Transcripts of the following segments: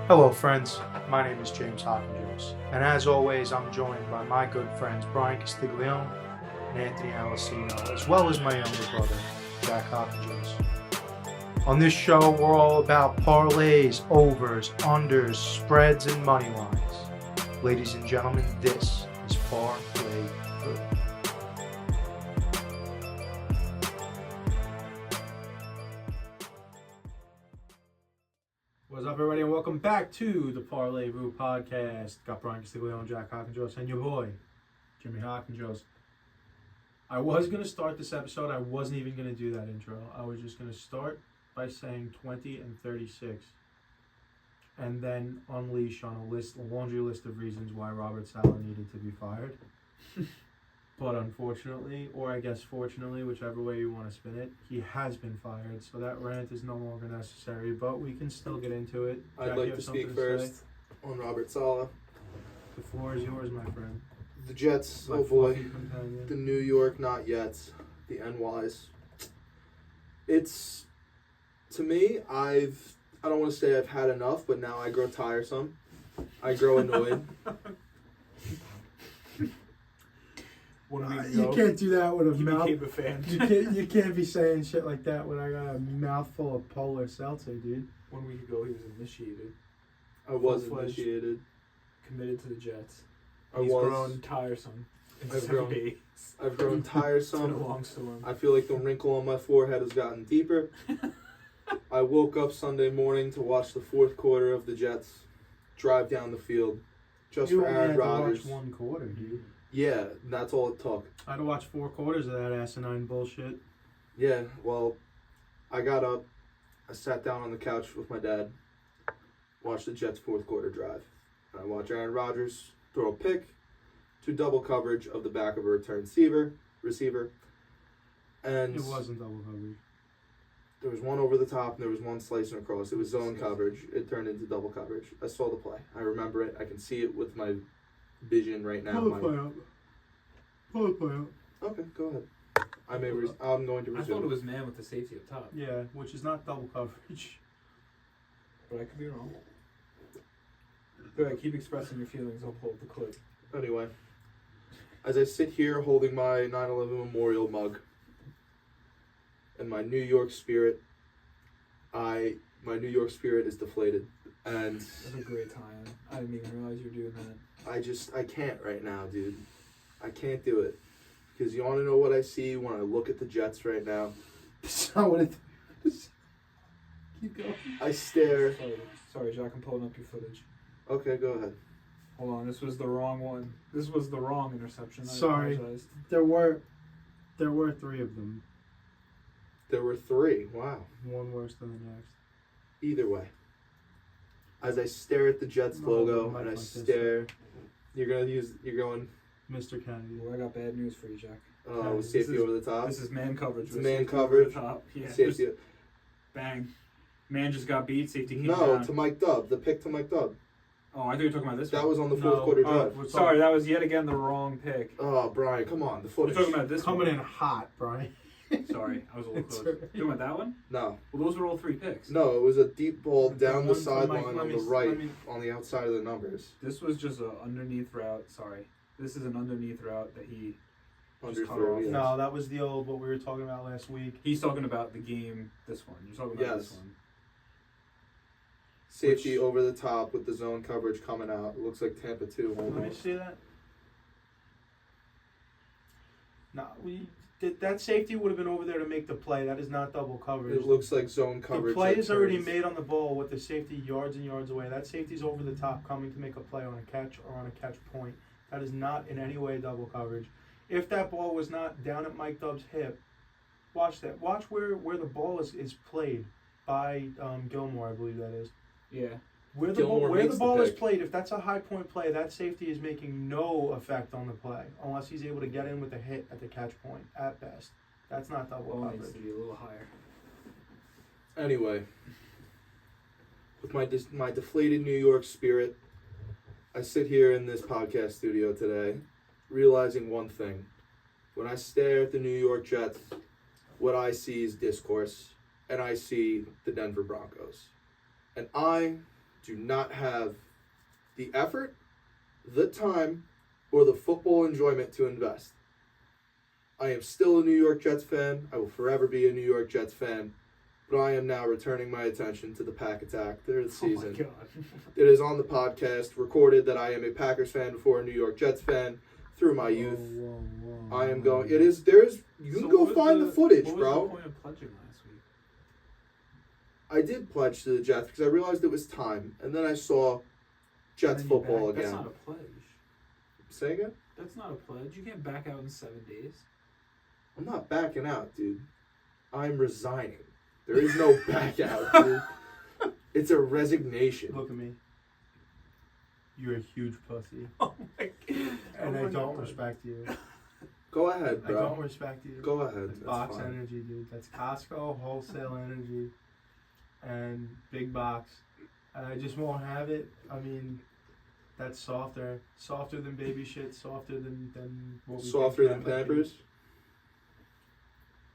Hello friends, my name is James Hawkins, and as always I'm joined by my good friends Bryan and Anthony Alessino, as well as my younger brother, Jack Hawkins. On this show we're all about parlays, overs, unders, spreads, and money lines. Ladies and gentlemen, this is Parlay-Vous. What's up, everybody, and welcome back to the Parlay-Vous podcast. Got Bryan and Jack Hawkins, and your boy, Jimmy Hawkins. I was going to start this episode. I wasn't even going to do that intro. I was just going to start by saying 20 and 36, and then unleash on a laundry list of reasons why Robert Saleh needed to be fired. But unfortunately, or I guess fortunately, whichever way you want to spin it, he has been fired. So that rant is no longer necessary, but we can still get into it. I'd like to speak first on Robert Saleh. The floor is yours, my friend. The Jets, oh boy. The New York, not yet. The NYs. It's, to me, I don't want to say I've had enough, but now I grow tiresome. I grow annoyed. You can't do that with a mouth. Became a fan. You can't be saying shit like that when I got a mouthful of Polar Seltzer, dude. 1 week ago, he was initiated. I was initiated. Committed to the Jets. He's grown tiresome. I've grown tiresome. It's been a long storm. I feel like the wrinkle on my forehead has gotten deeper. I woke up Sunday morning to watch the fourth quarter of the Jets drive down the field just for Aaron Rodgers. You only had to watch 1 quarter, dude. Yeah, that's all it took. I had to watch 4 quarters of that asinine bullshit. Yeah, well, I got up, I sat down on the couch with my dad, watched the Jets' fourth quarter drive. I watched Aaron Rodgers throw a pick to double coverage of the back of a return receiver. And it wasn't double coverage. There was one over the top and there was one slicing across. It was zone coverage. It turned into double coverage. I saw the play. I remember it. I can see it with my vision right now. Pull the play out. Okay, go ahead. I'm going to resume. I thought it was man with the safety up top. Yeah, which is not double coverage. But I could be wrong. Go ahead, keep expressing your feelings. I'll pull up the clip. Anyway, as I sit here holding my 9/11 memorial mug and my New York spirit, my New York spirit is deflated. And that's a great time. I didn't even realize you were doing that. I can't right now, dude. I can't do it. Because you want to know what I see when I look at the Jets right now? That's not what it is. Keep going. I stare. Sorry, Jack, I'm pulling up your footage. Okay, go ahead. Hold on, this was the wrong one. This was the wrong interception. Sorry. Apologize. There were 3 of them. There were 3. Wow. One worse than the next. Either way. As I stare at the Jets logo and I stare, you're going Mr. Kennedy. Well, I got bad news for you, Jack. With safety over the top. This is man coverage. It's man coverage. Top. Yeah, safety. Bang. Man just got beat. Safety came No, down. to Mike Dubb. The pick to Mike Dubb. Oh, I thought you were talking about this one. That was on the fourth quarter drive. Sorry, that was yet again the wrong pick. Oh, Brian, come on. The footage. We're talking about this Coming one. in hot, Brian. Sorry, I was a little close. Right. You talking about that one? No. Well, those were all 3 picks. No, it was a deep ball down the One from sideline Mike. on the right, on the outside of the numbers. This was just an underneath route. Sorry. This is an underneath route that he Underthrow, yes. No, that was the old, what we were talking about last week. He's talking about the game, this one. You're talking about this one. Safety over the top with the zone coverage coming out. It looks like Tampa 2. Let me see that. No, that safety would have been over there to make the play. That is not double coverage. It looks like zone coverage. The play is already made on the ball with the safety yards and yards away. That safety's over the top coming to make a play on a catch or on a catch point. That is not in any way double coverage. If that ball was not down at Mike Dubb's hip, watch that. Watch where the ball is played by Gilmore, I believe that is. Yeah. Where the ball is played, if that's a high point play, that safety is making no effect on the play unless he's able to get in with a hit at the catch point at best. That's not double coverage. Needs to be a little higher. Anyway, with my deflated New York spirit, I sit here in this podcast studio today, realizing one thing: when I stare at the New York Jets, what I see is discourse, and I see the Denver Broncos. And I do not have the effort, the time, or the football enjoyment to invest. I am still a New York Jets fan. I will forever be a New York Jets fan. But I am now returning my attention to the Pack Attack this season. Oh my God. It is on the podcast, recorded that I am a Packers fan before a New York Jets fan through my youth. I am going. It is. There's. You can go find the footage, what bro. was the point of pledging last week? I did pledge to the Jets because I realized it was time, and then I saw Jets And then you football back- again. That's not a pledge. Say again? That's not a pledge. You can't back out in 7 days. I'm not backing out, dude. I'm resigning. There is no back out, dude. It's a resignation. Look at me. You're a huge pussy. Oh my God. And I don't respect you. Go ahead, I bro. don't respect you. Go ahead. That's That's box fine. energy, dude. That's Costco wholesale energy and big box. And I just won't have it. I mean, that's softer than baby shit, softer than what we Softer think than that might be. Pampers?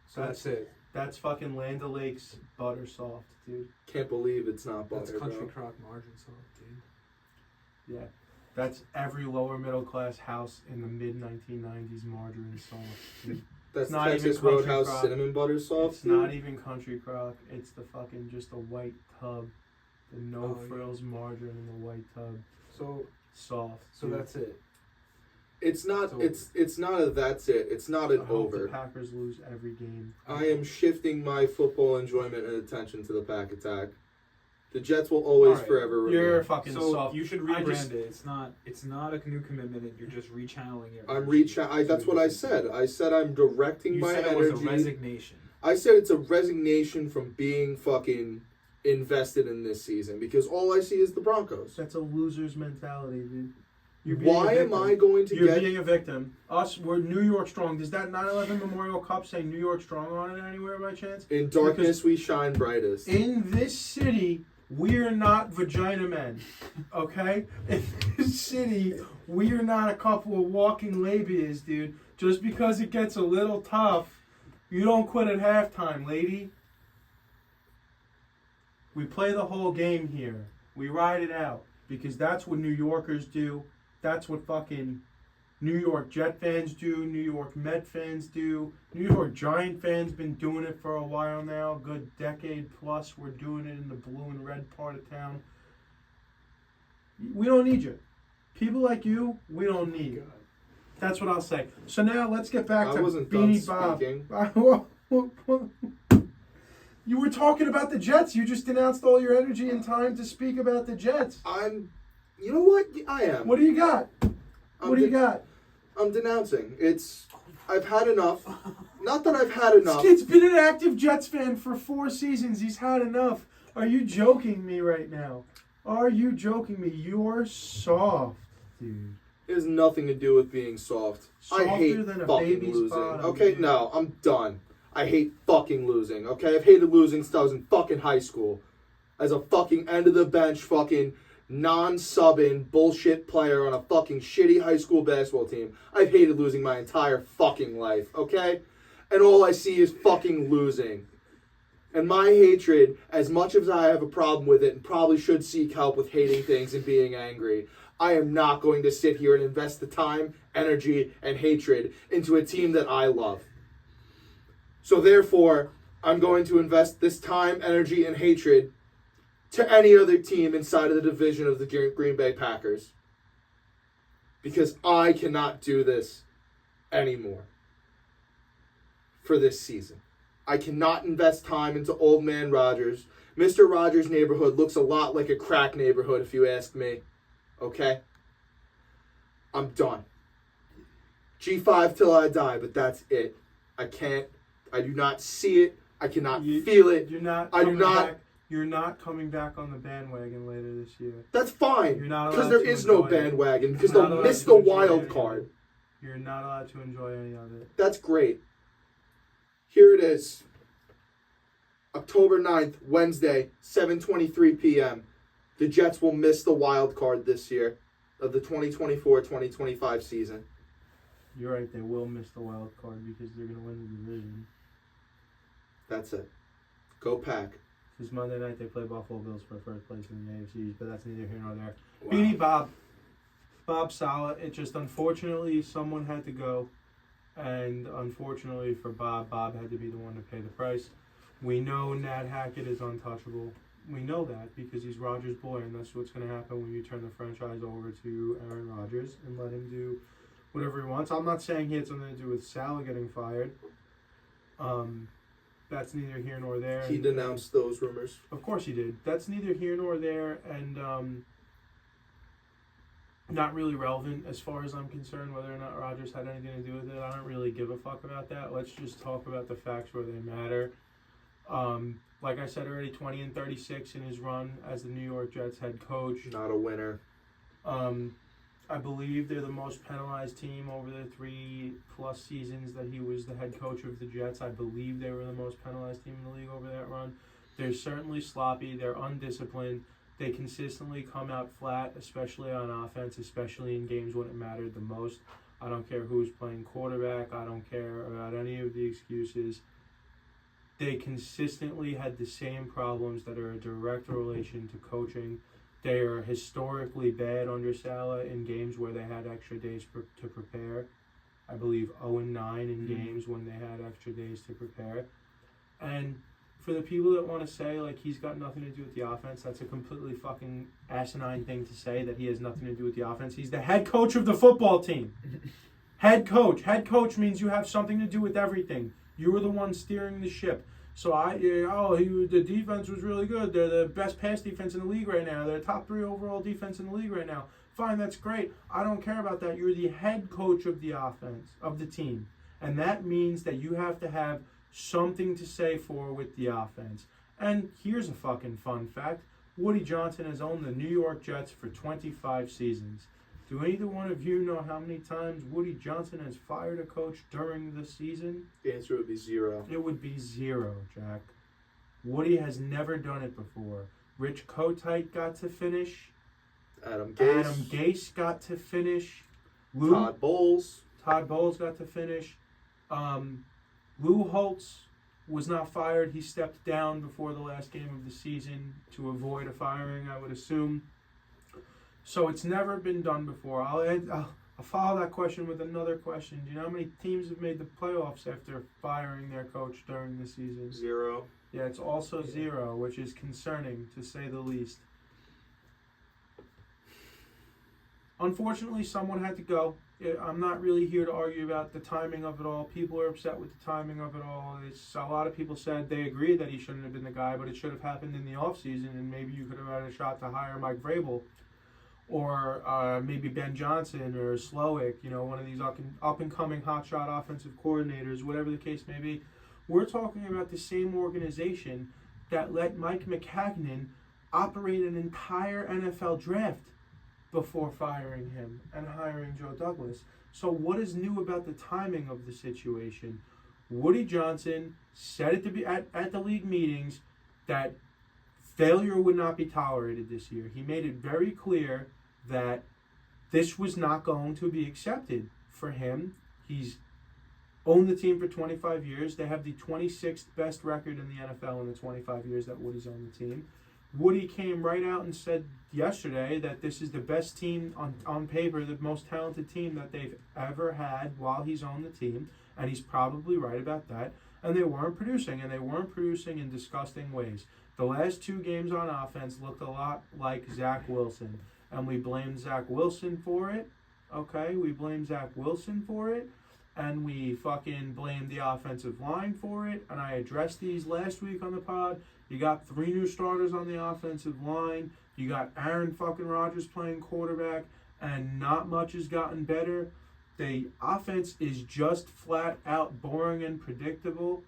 So that's it. That's fucking Land O'Lakes butter soft, dude. Can't believe it's not That's butter, country bro. crock margin soft, dude. Yeah. That's every lower middle class house in the mid 1990s margarine soft, dude. That's not even Texas country Roadhouse crock. cinnamon butter soft, It's dude. not even country crock. It's the fucking just a white tub. The no Oh, yeah. frills margarine in the white tub. So Soft. so dude. that's it. It's not. It's It's not a. That's it. It's not an I hope the over. Packers lose every game. I am shifting my football enjoyment and attention to the Pack Attack. The Jets will always Alright. forever remain. You're fucking So soft. you should I rebrand just- it. It's not a new commitment. You're just rechanneling it. I'm that's what I said. I said I'm directing You my said it energy. was a resignation. I said it's a resignation from being fucking invested in this season because all I see is the Broncos. That's a loser's mentality, dude. Why am I going to You're get? being a victim. Us, we're New York strong. Does that 9/11 Memorial Cup say New York strong on it anywhere by chance? In darkness we shine brightest. In this city, we're not vagina men, okay? In this city, we are not a couple of walking labias, dude. Just because it gets a little tough, you don't quit at halftime, lady. We play the whole game here. We ride it out because that's what New Yorkers do. That's what fucking New York Jet fans do. New York Met fans do. New York Giant fans been doing it for a while now. Good decade plus. We're doing it in the blue and red part of town. We don't need you. People like you, we don't need. God. That's what I'll say. So now let's get back I to wasn't done Beanie Bob. speaking. You were talking about the Jets. You just announced all your energy and time to speak about the Jets. You know what? I am. What do you got? What do you got? I'm denouncing. I've had enough. Not that I've had enough. This kid's been an active Jets fan for 4 seasons. He's had enough. Are you joking me right now? Are you joking me? You're soft, dude. It has nothing to do with being soft. I Softer hate than a fucking baby's losing. bottom, Okay, dude. no, I'm done. I hate fucking losing. Okay, I've hated losing since I was in fucking high school. As a fucking end of the bench fucking non-subbing bullshit player on a fucking shitty high school basketball team. I've hated losing my entire fucking life, okay? And all I see is fucking losing. And my hatred, as much as I have a problem with it and probably should seek help with hating things and being angry, I am not going to sit here and invest the time, energy, and hatred into a team that I love. So therefore, I'm going to invest this time, energy, and hatred to any other team inside of the division of the Green Bay Packers. Because I cannot do this anymore for this season. I cannot invest time into old man Rogers. Mr. Rogers' neighborhood looks a lot like a crack neighborhood, if you ask me. Okay? I'm done. G5 till I die, but that's it. I do not see it. I cannot feel it. You're not. I do coming not- back- You're not coming back on the bandwagon later this year. That's fine. You're not Because allowed there to is no enjoy it. bandwagon. Because You're not they'll allowed miss to the enjoy wild any of card. it. You're not allowed to enjoy any of it. That's great. Here it is. October 9th, Wednesday, 7:23 p.m. The Jets will miss the wild card this year of the 2024-2025 season. You're right. They will miss the wild card because they're going to win the division. That's it. Go Pack. Because Monday night they play Buffalo Bills for first place in the AFC, but that's neither here nor there. Wow. Beanie Bob Saleh. It just unfortunately someone had to go, and unfortunately for Bob had to be the one to pay the price. We know Nat Hackett is untouchable. We know that because he's Rodgers' boy, and that's what's going to happen when you turn the franchise over to Aaron Rodgers and let him do whatever he wants. I'm not saying he had something to do with Saleh getting fired. That's neither here nor there. He denounced those rumors. Of course he did. That's neither here nor there, and not really relevant as far as I'm concerned whether or not Rodgers had anything to do with it. I don't really give a fuck about that. Let's just talk about the facts where they matter. Like I said already, 20-36 in his run as the New York Jets head coach. Not a winner. I believe they're the most penalized team over the 3+ seasons that he was the head coach of the Jets. I believe they were the most penalized team in the league over that run. They're certainly sloppy. They're undisciplined. They consistently come out flat, especially on offense, especially in games when it mattered the most. I don't care who's playing quarterback. I don't care about any of the excuses. They consistently had the same problems that are a direct relation to coaching. They are historically bad under Saleh in games where they had extra days to prepare. I believe 0-9 in games when they had extra days to prepare. And for the people that want to say, like, he's got nothing to do with the offense, that's a completely fucking asinine thing to say, that he has nothing to do with the offense. He's the head coach of the football team. Head coach. Head coach means you have something to do with everything. You were the one steering the ship. So the defense was really good. They're the best pass defense in the league right now. They're top 3 overall defense in the league right now. Fine, that's great. I don't care about that. You're the head coach of the offense, of the team. And that means that you have to have something to say for with the offense. And here's a fucking fun fact. Woody Johnson has owned the New York Jets for 25 seasons. Do either one of you know how many times Woody Johnson has fired a coach during the season? The answer would be 0. It would be 0, Jack. Woody has never done it before. Rich Kotite got to finish. Adam Gase got to finish. Todd Bowles got to finish. Lou Holtz was not fired. He stepped down before the last game of the season to avoid a firing, I would assume. So it's never been done before. I'll follow that question with another question. Do you know how many teams have made the playoffs after firing their coach during the season? 0. Yeah, it's also 0, which is concerning, to say the least. Unfortunately, someone had to go. I'm not really here to argue about the timing of it all. People are upset with the timing of it all. A lot of people said they agree that he shouldn't have been the guy, but it should have happened in the offseason, and maybe you could have had a shot to hire Mike Vrabel. Or maybe Ben Johnson or Slowick, one of these up-and-coming hotshot offensive coordinators, whatever the case may be. We're talking about the same organization that let Mike McCagnon operate an entire NFL draft before firing him and hiring Joe Douglas. So what is new about the timing of the situation? Woody Johnson said it to be at the league meetings that failure would not be tolerated this year. He made it very clear that this was not going to be accepted for him. He's owned the team for 25 years. They have the 26th best record in the NFL in the 25 years that Woody's owned the team. Woody came right out and said yesterday that this is the best team on paper, the most talented team that they've ever had while he's owned the team, and he's probably right about that. And they weren't producing in disgusting ways. The last 2 games on offense looked a lot like Zach Wilson, and we blamed Zach Wilson for it. Okay, we blamed Zach Wilson for it, and we fucking blamed the offensive line for it, and I addressed these last week on the pod. You got 3 new starters on the offensive line. You got Aaron fucking Rodgers playing quarterback, and not much has gotten better. The offense is just flat out boring and predictable.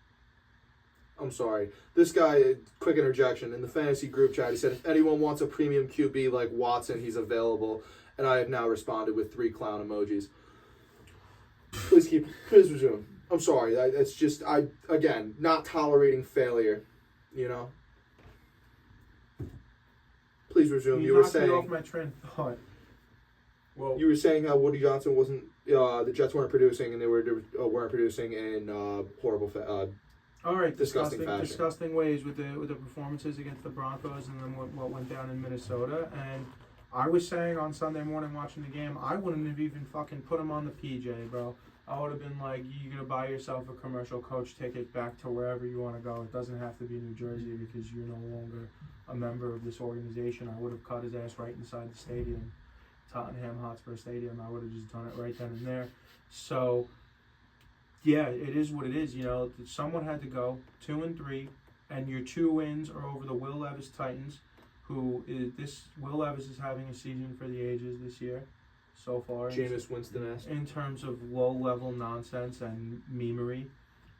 I'm sorry. This guy, quick interjection, in the fantasy group chat, he said, if anyone wants a premium QB like Watson, he's available. And I have now responded with 3 clown emojis. Please resume. I'm sorry. It's just, again, not tolerating failure, Please resume. You were saying, off my train of thought. Well, you were saying how Woody Johnson wasn't, the Jets weren't producing, and they weren't producing in horrible All right, Disgusting fashion. disgusting ways with the performances against the Broncos and then what went down in Minnesota. And I was saying on Sunday morning watching the game, I wouldn't have even fucking put him on the PJ, bro. I would have been like, you're gonna buy yourself a commercial coach ticket back to wherever you want to go. It doesn't have to be New Jersey because you're no longer a member of this organization. I would have cut his ass right inside the stadium, Tottenham Hotspur Stadium. I would have just done it right then and there. So. Yeah, it is what it is. You know, someone had to go 2-3, and your 2 wins are over the Will Levis Titans, who is Will Levis is having a season for the ages this year, so far. Jameis Winston-esque. In terms of low-level nonsense and memery,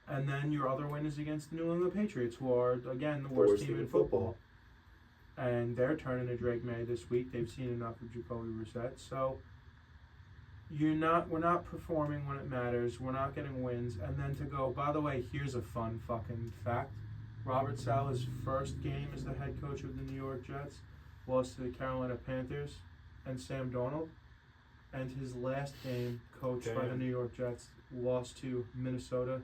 and then your other win is against the New England Patriots, who are again the worst team in football, and they're turning to Drake May this week. They've seen enough of Jacoby Brissett, so. We're not performing when it matters. We're not getting wins. And then to go, by the way, here's a fun fucking fact. Robert Saleh's first game as the head coach of the New York Jets lost to the Carolina Panthers and Sam Darnold. And his last game coached by the New York Jets lost to Minnesota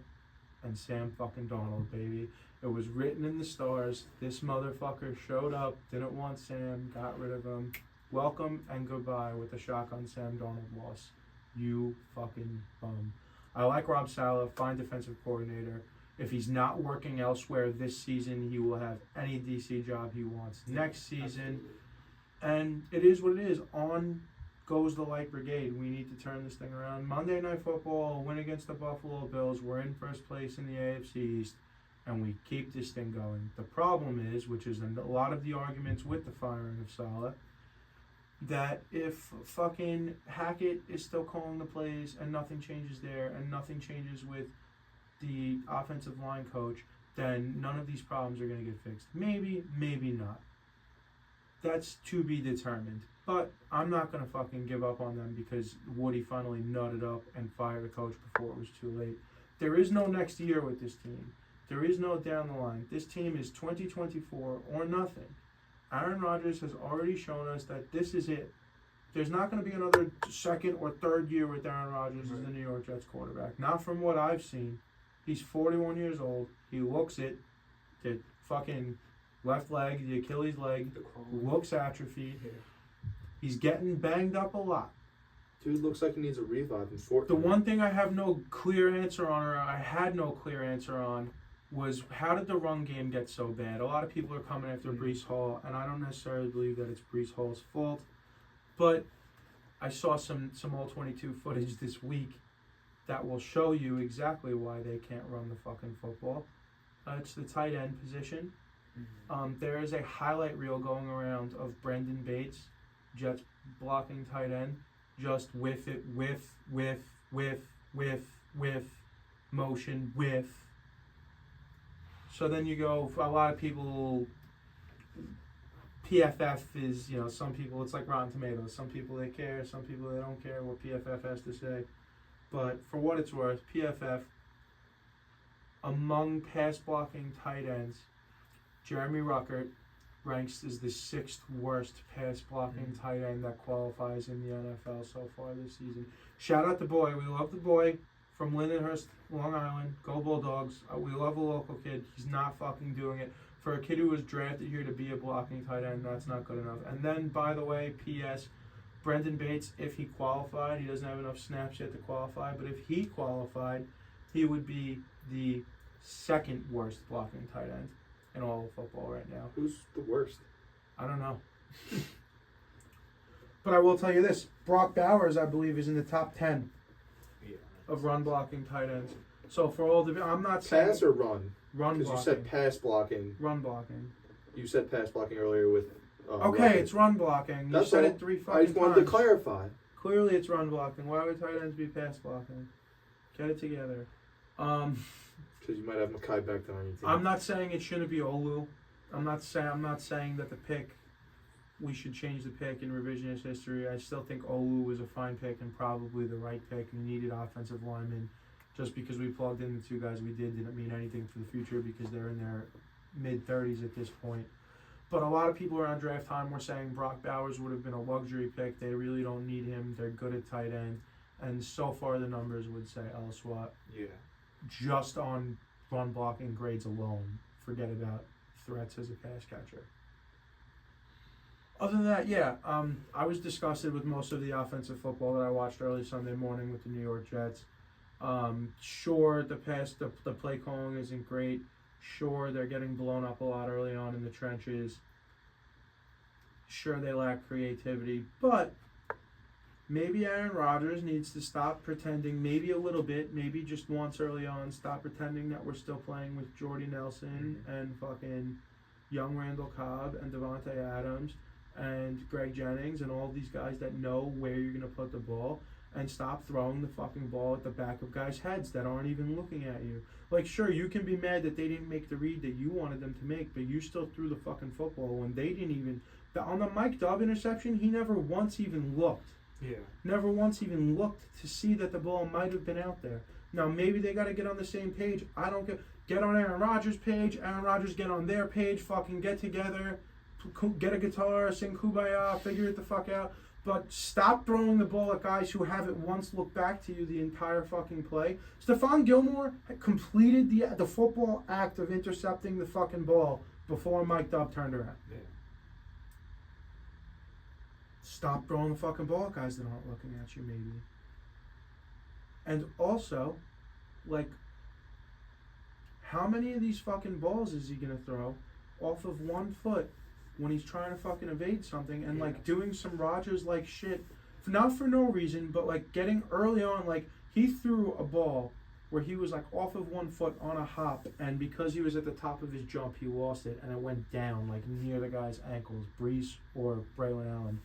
and Sam fucking Darnold, baby. It was written in the stars. This motherfucker showed up, didn't want Sam, got rid of him. Welcome and goodbye with the shotgun Sam Darnold loss. You fucking bum. I like Rob Saleh, fine defensive coordinator. If he's not working elsewhere this season, he will have any DC job he wants next season. And it is what it is. On goes the Light Brigade. We need to turn this thing around. Monday Night Football, win against the Buffalo Bills. We're in first place in the AFC East, and we keep this thing going. The problem is, which is a lot of the arguments with the firing of Saleh, that if fucking Hackett is still calling the plays and nothing changes there and nothing changes with the offensive line coach, then none of these problems are going to get fixed. Maybe, maybe not. That's to be determined. But I'm not going to fucking give up on them because Woody finally nutted up and fired a coach before it was too late. There is no next year with this team. There is no down the line. This team is 2024 or nothing. Aaron Rodgers has already shown us that this is it. There's not going to be another second or third year with Aaron Rodgers as the New York Jets quarterback. Not from what I've seen. He's 41 years old. He looks it. The fucking left leg, the Achilles leg, looks atrophied. He's getting banged up a lot. Dude looks like he needs a revive in Fortnite. The one thing I have no clear answer on, or I had no clear answer on, was how did the run game get so bad? A lot of people are coming after Breece Hall, and I don't necessarily believe that it's Breece Hall's fault. But I saw some All-22 footage this week that will show you exactly why they can't run the fucking football. It's the tight end position. There is a highlight reel going around of Brendan Bates, Jets blocking tight end, just whiff it, whiff, motion, whiff. So then you go, for a lot of people, PFF is, some people, it's like Rotten Tomatoes. Some people they care, some people they don't care what PFF has to say. But for what it's worth, PFF, among pass blocking tight ends, Jeremy Ruckert ranks as the 6th worst pass blocking tight end that qualifies in the NFL so far this season. Shout out the boy. We love the boy from Lindenhurst, Long Island. Go Bulldogs. We love a local kid. He's not fucking doing it. For a kid who was drafted here to be a blocking tight end, that's not good enough. And then, by the way, P.S., Brendan Bates, if he qualified, he doesn't have enough snaps yet to qualify, but if he qualified, he would be the 2nd worst blocking tight end in all of football right now. Who's the worst? I don't know. But I will tell you this. Brock Bowers, I believe, is in the top 10 of run blocking tight ends. So for all the... I'm not saying... Pass or run? Run blocking. Because you said pass blocking. Run blocking. You said pass blocking earlier with... okay, it's run blocking. You said it 3 fucking times. I just wanted to clarify. Clearly it's run blocking. Why would tight ends be pass blocking? Get it together. Because you might have Mekhi Becton on your team. I'm not saying it shouldn't be Olu. I'm not saying that the pick, we should change the pick in revisionist history. I still think Olu was a fine pick and probably the right pick. We needed offensive linemen. Just because we plugged in the 2 guys we didn't mean anything for the future because they're in their mid-30s at this point. But a lot of people around draft time were saying Brock Bowers would have been a luxury pick. They really don't need him. They're good at tight end. And so far the numbers would say elsewhat. Yeah. Just on run blocking grades alone. Forget about threats as a pass catcher. Other than that, yeah, I was disgusted with most of the offensive football that I watched early Sunday morning with the New York Jets. Sure, the play calling isn't great. Sure, they're getting blown up a lot early on in the trenches. Sure, they lack creativity, but maybe Aaron Rodgers needs to stop pretending, maybe a little bit, maybe just once early on, stop pretending that we're still playing with Jordy Nelson and fucking young Randall Cobb and Devontae Adams and Greg Jennings and all these guys that know where you're going to put the ball, and stop throwing the fucking ball at the back of guys' heads that aren't even looking at you. Like, sure, you can be mad that they didn't make the read that you wanted them to make, but you still threw the fucking football when they didn't even... On the Mike Dub interception, he never once even looked. Yeah. Never once even looked to see that the ball might have been out there. Now, maybe they got to get on the same page. I don't get on Aaron Rodgers' page. Aaron Rodgers get on their page. Fucking get together. Get a guitar. Sing Kumbaya. Figure it the fuck out. But stop throwing the ball at guys who haven't once looked back to you the entire fucking play. Stephon Gilmore completed the football act of intercepting the fucking ball before Mike Dub turned around. Yeah. Stop throwing the fucking ball at guys that aren't looking at you, maybe. And also, like, how many of these fucking balls is he going to throw off of 1 foot when he's trying to fucking evade something and, like, doing some Rodgers-like shit? Not for no reason, but, like, getting early on, like, he threw a ball where he was, like, off of 1 foot on a hop, and because he was at the top of his jump, he lost it, and it went down, like, near the guy's ankles, Brees or Braylon Allen.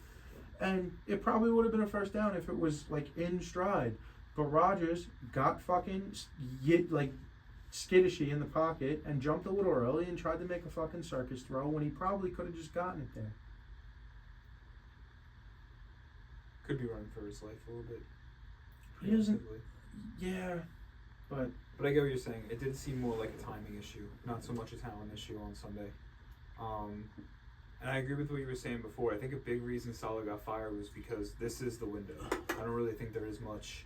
And it probably would have been a first down if it was, like, in stride. But Rodgers got fucking, skittishy in the pocket and jumped a little early and tried to make a fucking circus throw when he probably could have just gotten it there. Could be running for his life a little bit. He doesn't... Yeah, but I get what you're saying. It did seem more like a timing issue, not so much a talent issue on Sunday. And I agree with what you were saying before. I think a big reason Saleh got fired was because this is the window. I don't really think there is much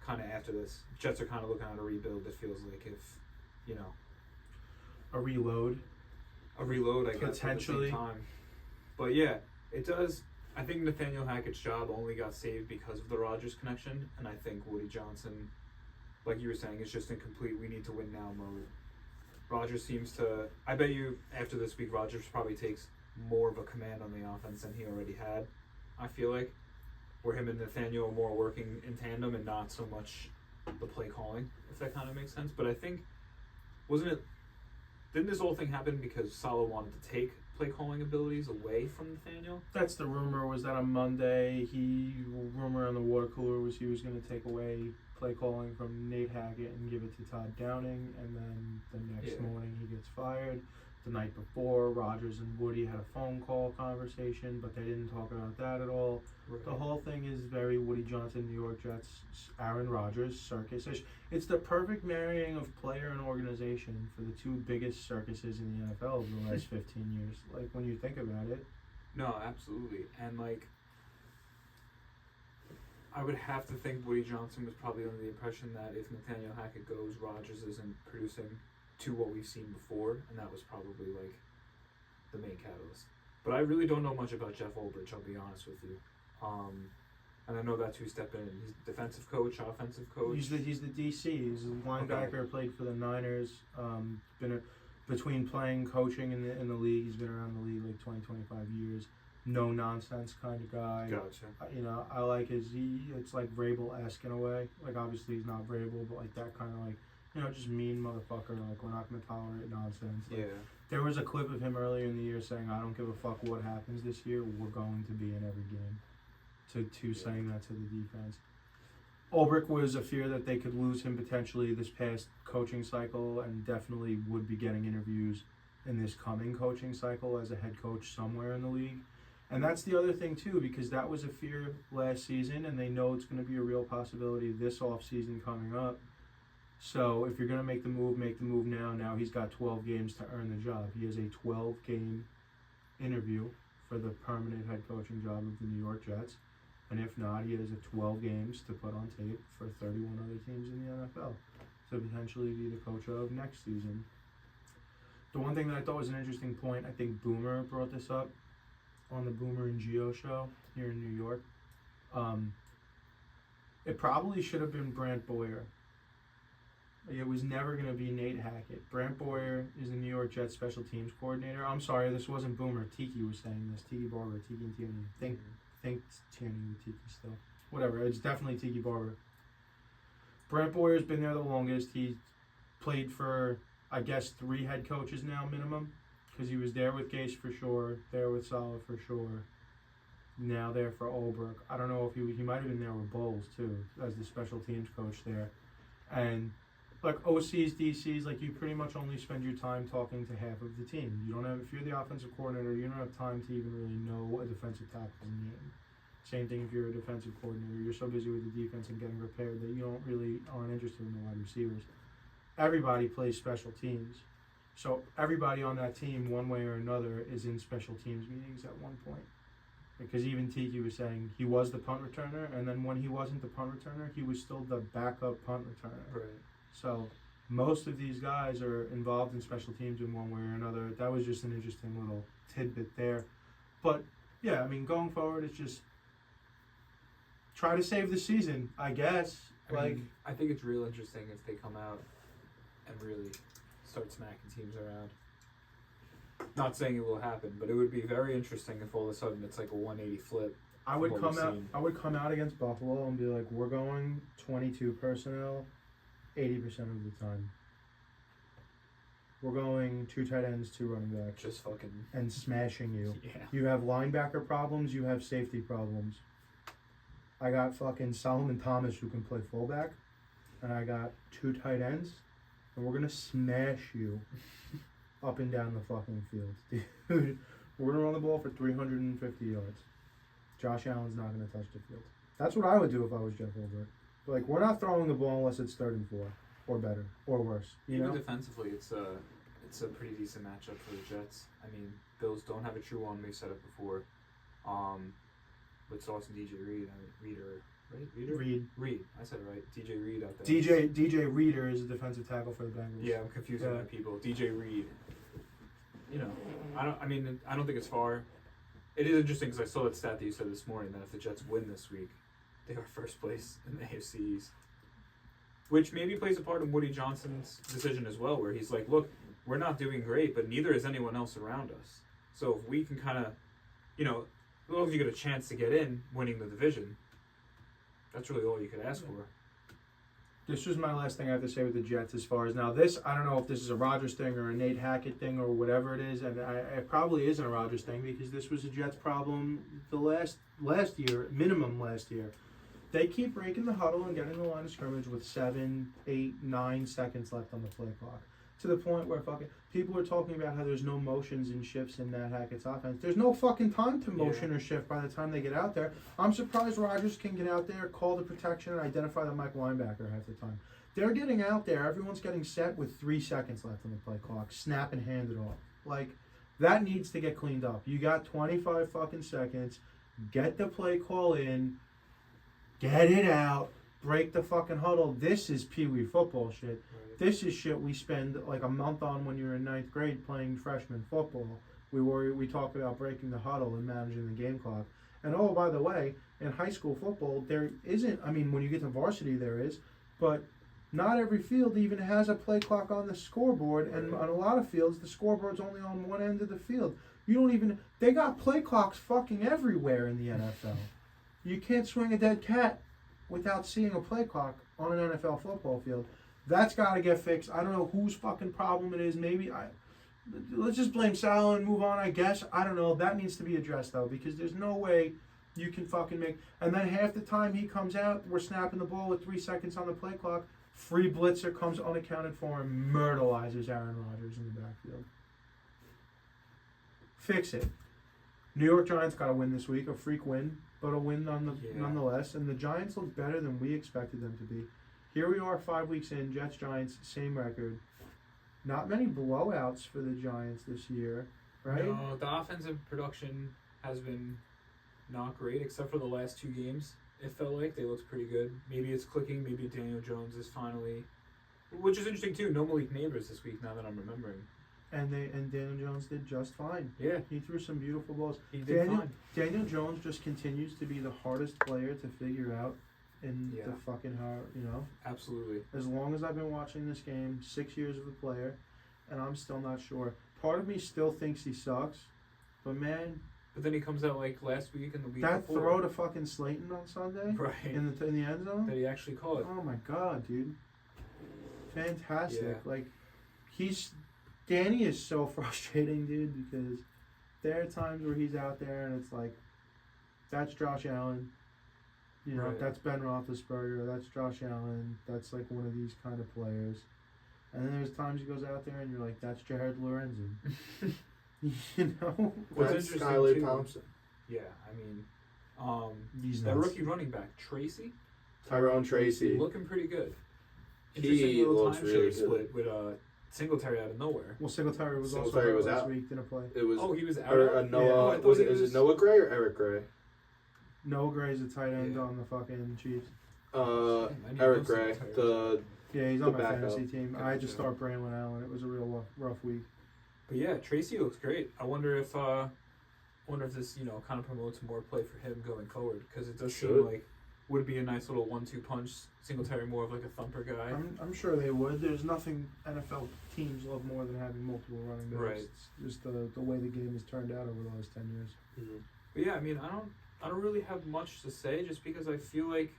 kind of after this. Jets are kind of looking at a rebuild, it feels like, if, you know. a reload. A reload, I guess, Potentially. at the same time. But yeah, it does. I think Nathaniel Hackett's job only got saved because of the Rodgers connection, and I think Woody Johnson, like you were saying, is just in complete we need to win now mode. Rodgers seems to... I bet you after this week, Rodgers probably takes more of a command on the offense than he already had, I feel like. Where him and Nathaniel are more working in tandem and not so much the play calling, if that kind of makes sense. But I think, didn't this whole thing happen because Saleh wanted to take play calling abilities away from Nathaniel? That's the rumor, was that on Monday, rumor on the water cooler was he was going to take away play calling from Nate Hackett and give it to Todd Downing, and then the next morning he gets fired. The night before, Rodgers and Woody had a phone call conversation, but they didn't talk about that at all. Right. The whole thing is very Woody Johnson, New York Jets, Aaron Rodgers, circus-ish. It's the perfect marrying of player and organization for the two biggest circuses in the NFL over the last 15 years. Like, when you think about it. No, absolutely. And, like, I would have to think Woody Johnson was probably under the impression that if Nathaniel Hackett goes, Rodgers isn't producing to what we've seen before, and that was probably, like, the main catalyst. But I really don't know much about Jeff Ulbrich, I'll be honest with you. And I know that's who stepped in. He's defensive coach, offensive coach. He's the DC. He's a linebacker. Okay. Played for the Niners. Between playing, coaching in the league, he's been around the league like 20, 25 years. No nonsense kind of guy. Gotcha. I like it's like Vrabel-esque in a way. Like, obviously he's not Vrabel, but like that kind of like, just mean motherfucker. Like, we're not going to tolerate nonsense. Like, yeah. There was a clip of him earlier in the year saying, I don't give a fuck what happens this year. We're going to be in every game. Saying that to the defense. Ulbrich was a fear that they could lose him potentially this past coaching cycle, and definitely would be getting interviews in this coming coaching cycle as a head coach somewhere in the league. And that's the other thing too, because that was a fear last season, and they know it's going to be a real possibility this offseason coming up. So if you're going to make the move now. Now he's got 12 games to earn the job. He has a 12-game interview for the permanent head coaching job of the New York Jets. And if not, he has 12 games to put on tape for 31 other teams in the NFL. to potentially be the coach of next season. The one thing that I thought was an interesting point, I think Boomer brought this up on the Boomer and Gio show here in New York. It probably should have been Brant Boyer. It was never going to be Nate Hackett. Brant Boyer is the New York Jets special teams coordinator. I'm sorry, this wasn't Boomer. Tiki was saying this. Tiki Barber, Tiki and Tierney. Think Tierney with Tiki still. Whatever, it's definitely Tiki Barber. Brant Boyer's been there the longest. He played for, I guess, 3 head coaches now minimum, because he was there with Gase for sure, there with Saleh for sure, now there for Olberg. I don't know if he might have been there with Bowles too, as the special teams coach there. And like OCs, DCs, like you pretty much only spend your time talking to half of the team. You don't have, if you're the offensive coordinator, you don't have time to even really know a defensive tackle's name. Same thing if you're a defensive coordinator. You're so busy with the defense and getting prepared that you aren't interested in the wide receivers. Everybody plays special teams. So everybody on that team, one way or another, is in special teams meetings at one point. Because even Tiki was saying he was the punt returner, and then when he wasn't the punt returner, he was still the backup punt returner. Right. So most of these guys are involved in special teams in one way or another. That was just an interesting little tidbit there. But yeah, I mean, going forward, it's just try to save the season, I guess. I think it's real interesting if they come out and really start smacking teams around. Not saying it will happen, but it would be very interesting if all of a sudden it's like a 180 flip. I would come out against Buffalo and be like, we're going 22 personnel 80% of the time. We're going 2 tight ends, 2 running backs. Just fucking... And smashing you. Yeah. You have linebacker problems, you have safety problems. I got fucking Solomon Thomas who can play fullback. And I got 2 tight ends. And we're going to smash you up and down the fucking field. Dude, we're going to run the ball for 350 yards. Josh Allen's not going to touch the field. That's what I would do if I was Jeff Ulbrich. Like, we're not throwing the ball unless it's 3rd and 4. Or better. Or worse. Even defensively, it's a pretty decent matchup for the Jets. I mean, Bills don't have a true one. We've said it before. With Sauce and DJ Reed. Reed. I said it right. DJ Reed out there. DJ Reader is a defensive tackle for the Bengals. Yeah, I'm confusing my people. DJ Reed. You know, I don't think it's far. It is interesting because I saw that stat that you said this morning that if the Jets win this week, they are first place in the AFC East. Which maybe plays a part in Woody Johnson's decision as well, where he's like, look, we're not doing great, but neither is anyone else around us. So if we can kind of, as long as you get a chance to get in, winning the division, that's really all you could ask for. This was my last thing I have to say with the Jets as far as now. This, I don't know if this is a Rodgers thing or a Nate Hackett thing or whatever it is, and it probably isn't a Rodgers thing because this was a Jets problem the last year, minimum last year. They keep breaking the huddle and getting the line of scrimmage with 7, 8, 9 seconds left on the play clock. To the point where fucking people are talking about how there's no motions and shifts in Nat Hackett's offense. There's no fucking time to motion or shift by the time they get out there. I'm surprised Rodgers can get out there, call the protection, and identify the Mike linebacker half the time. They're getting out there. Everyone's getting set with 3 seconds left on the play clock. Snap and hand it off. Like, that needs to get cleaned up. You got 25 fucking seconds. Get the play call in. Get it out. Break the fucking huddle. This is Pee-wee football shit. Right. This is shit we spend like a month on when you're in 9th grade playing freshman football. We talk about breaking the huddle and managing the game clock. And oh, by the way, in high school football, there isn't, when you get to varsity there is, but not every field even has a play clock on the scoreboard. And on a lot of fields, the scoreboard's only on one end of the field. They got play clocks fucking everywhere in the NFL. You can't swing a dead cat without seeing a play clock on an NFL football field. That's got to get fixed. I don't know whose fucking problem it is. Let's just blame Saleh and move on, I guess. I don't know. That needs to be addressed, though, because there's no way you can fucking make... And then half the time he comes out, we're snapping the ball with 3 seconds on the play clock. Free blitzer comes unaccounted for and myrtleizes Aaron Rodgers in the backfield. Fix it. New York Giants got to win this week. A freak win, but a win nonetheless. And the Giants look better than we expected them to be. Here we are 5 weeks in, Jets-Giants, same record. Not many blowouts for the Giants this year, right? No, the offensive production has been not great, except for the last 2 games. It felt like they looked pretty good. Maybe it's clicking. Maybe Daniel Jones is finally Which is interesting too. No Malik Neighbors this week. Now that I'm remembering. And Daniel Jones did just fine. Yeah, He threw some beautiful balls. he did fine. Daniel Jones just continues to be the hardest player to figure out in Yeah. the fucking Absolutely. As long as I've been watching this game, 6 years of the player, and I'm still not sure. Part of me still thinks he sucks, but man, But then he comes out like last week and the week that before. throw to fucking Slayton on Sunday Right. in the end zone. That he actually caught. Oh my god, dude! Fantastic. Yeah. Like, Danny is so frustrating, dude, because there are times where he's out there and it's like, that's Josh Allen. You know, Right. that's Ben Roethlisberger. That's Josh Allen. That's like one of these kind of players. And then there's times he goes out there and you're like, that's Jared Lorenzen. You know? What's That's interesting, Skylar too- Thompson. Yeah, I mean, He's that nuts. rookie running back Tracy Tyrone Tracy. looking pretty good. He Interesting little looks timeshare really good. split with Singletary out of nowhere. Well, Singletary was Singletary also was out last out. week, didn't play. It was Oh, he was out. or, Oh, I Noah. thought Was he it? Is it Noah Gray or Eric Gray? Noah Gray's a tight end Yeah. on the fucking Chiefs. I didn't Eric know Gray. Singletary. Yeah, he's The on my backup. fantasy team. I just Gotcha. start Braylon Allen. It was a real rough week. But yeah, Tracy looks great. I wonder if this kind of promotes more play for him going forward, because it does Should. seem like would be a nice little 1-2 punch. Singletary more of like a thumper guy. I'm sure they would. There's nothing NFL teams love more than having multiple running backs. Right. It's just the way the game has turned out over the last 10 years. Mhm. But yeah, I mean, I don't really have much to say, just because I feel like,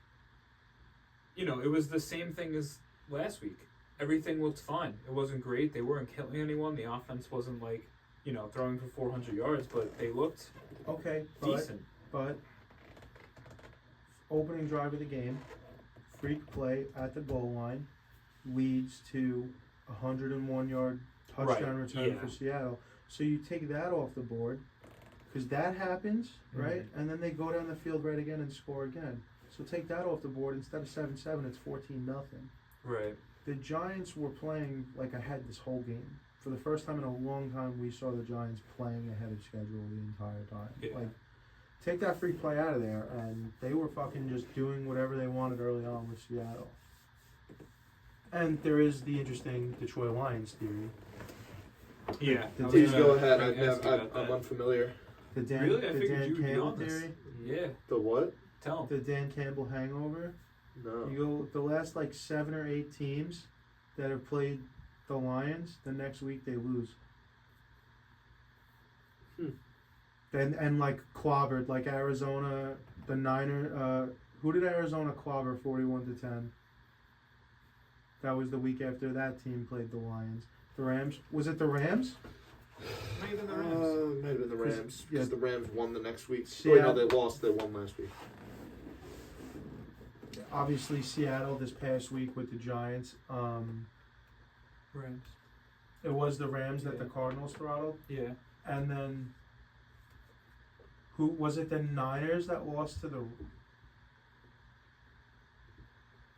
it was the same thing as last week. Everything looked fine. It wasn't great. They weren't killing anyone. The offense wasn't like, throwing for 400 yards, but they looked Okay, decent. but opening drive of the game, freak play at the goal line leads to a 101-yard touchdown Right, return yeah. for Seattle. So you take that off the board, because that happens, right? And then they go down the field right again and score again. So take that off the board. Instead of 7-7, it's 14-0. Right. The Giants were playing like ahead this whole game. For the first time in a long time, we saw the Giants playing ahead of schedule the entire time. Yeah. Like, take that free play out of there, and they were fucking just doing whatever they wanted early on with Seattle. And there is the interesting Detroit Lions theory. Yeah. The I was Please gonna go ahead. ask you about I'm that. unfamiliar. The Dan, Really? I the figured Dan you would be Campbell on this. theory. Yeah. The what? Tell him. The Dan Campbell hangover. No. You go the last like 7 or 8 teams that have played the Lions. The next week they lose. And like clobbered, like Arizona, the who did Arizona clobber 41-10? That was the week after that team played the Lions. The Rams, was it the Rams? Maybe the Rams. Might have been the Rams. Because the Rams won the next week. Yeah. Oh, no, they lost. They won last week. Obviously Seattle this past week with the Giants. Rams. It was the Rams that Yeah. the Cardinals throttled. Yeah. And then, who was it? The Niners that lost to the.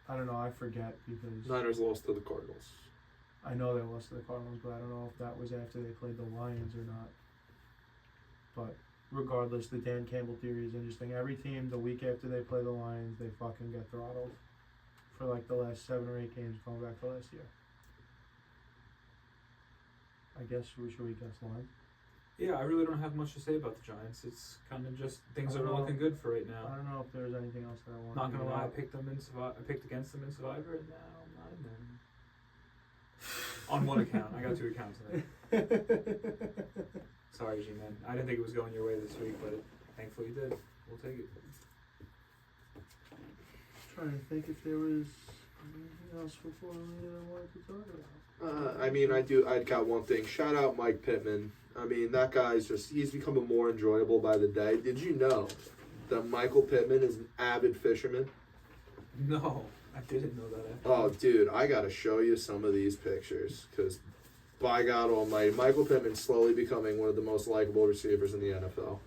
I don't know. I forget because Niners lost to the Cardinals. I know they lost to the Cardinals, but I don't know if that was after they played the Lions or not. But regardless, the Dan Campbell theory is interesting. Every team, the week after they play the Lions, they fucking get throttled for like the last 7 or 8 games going back to last year. I guess should we guess Lions? Yeah, I really don't have much to say about the Giants. It's kind of just things I are don't know. looking good for right I now. don't know if there's anything else that I want. Not to gonna bring lie, I up. picked them in I picked against them in Survivor, and now I'm not in them. On one account, I got 2 accounts today. Sorry, G-Man. I didn't think it was going your way this week, but thankfully it did. We'll take it. Trying to think if there was anything else before we wanted to talk about. I got one thing. Shout out Mike Pittman. I mean, that guy's he's becoming more enjoyable by the day. Did you know that Michael Pittman is an avid fisherman? No, I didn't know that. Oh, dude, I gotta show you some of these pictures, because by God almighty, Michael Pittman's slowly becoming one of the most likable receivers in the NFL.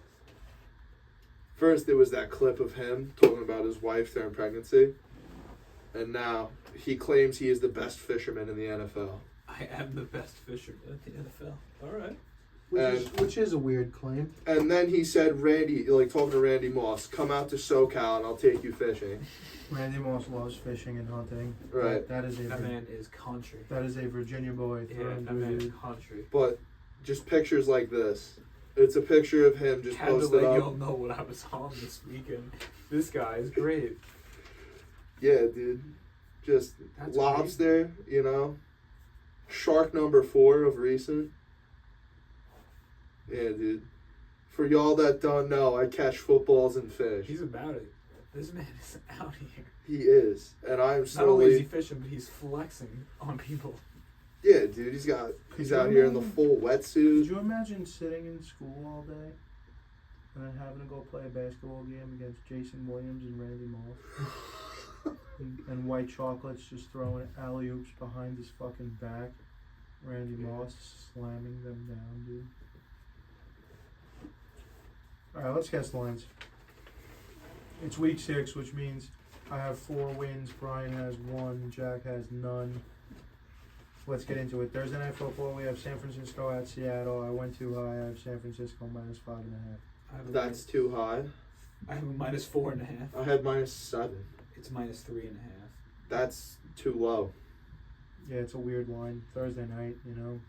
First, there was that clip of him talking about his wife during pregnancy, and now he claims he is the best fisherman in the NFL. I am the best fisherman in the NFL. All right. Which is a weird claim. And then he said, Randy, like talking to Randy Moss, come out to SoCal and I'll take you fishing. Randy Moss loves fishing and hunting. Right. That man is country. That is a Virginia boy. Yeah, that man is country. But just pictures like this. It's a picture of him just Had to posted let up. y'all know what I was on this weekend. This guy is great. Yeah, dude. Just That's lobster, you know. Shark number 4 of recent. Yeah, dude. For y'all that don't know, I catch footballs and fish. He's about it. This man is out here. He is. And I'm Not only is he slowly... fishing, but he's flexing on people. Yeah, dude. He's out here in the full Could wetsuit. you imagine sitting in school all day and then having to go play a basketball game against Jason Williams and Randy Moss? and white chocolates just throwing alley-oops behind his fucking back. Randy Moss slamming them down, dude. Alright, let's guess lines. It's week 6, which means I have 4 wins, Bryan has 1, Jack has none. Let's get into it. Thursday Night Football, we have San Francisco at Seattle. I went too high. I have San Francisco minus 5.5. That's too high. I have a minus 4.5. I had minus 7. It's minus 3.5. That's too low. Yeah, it's a weird line. Thursday night, you know.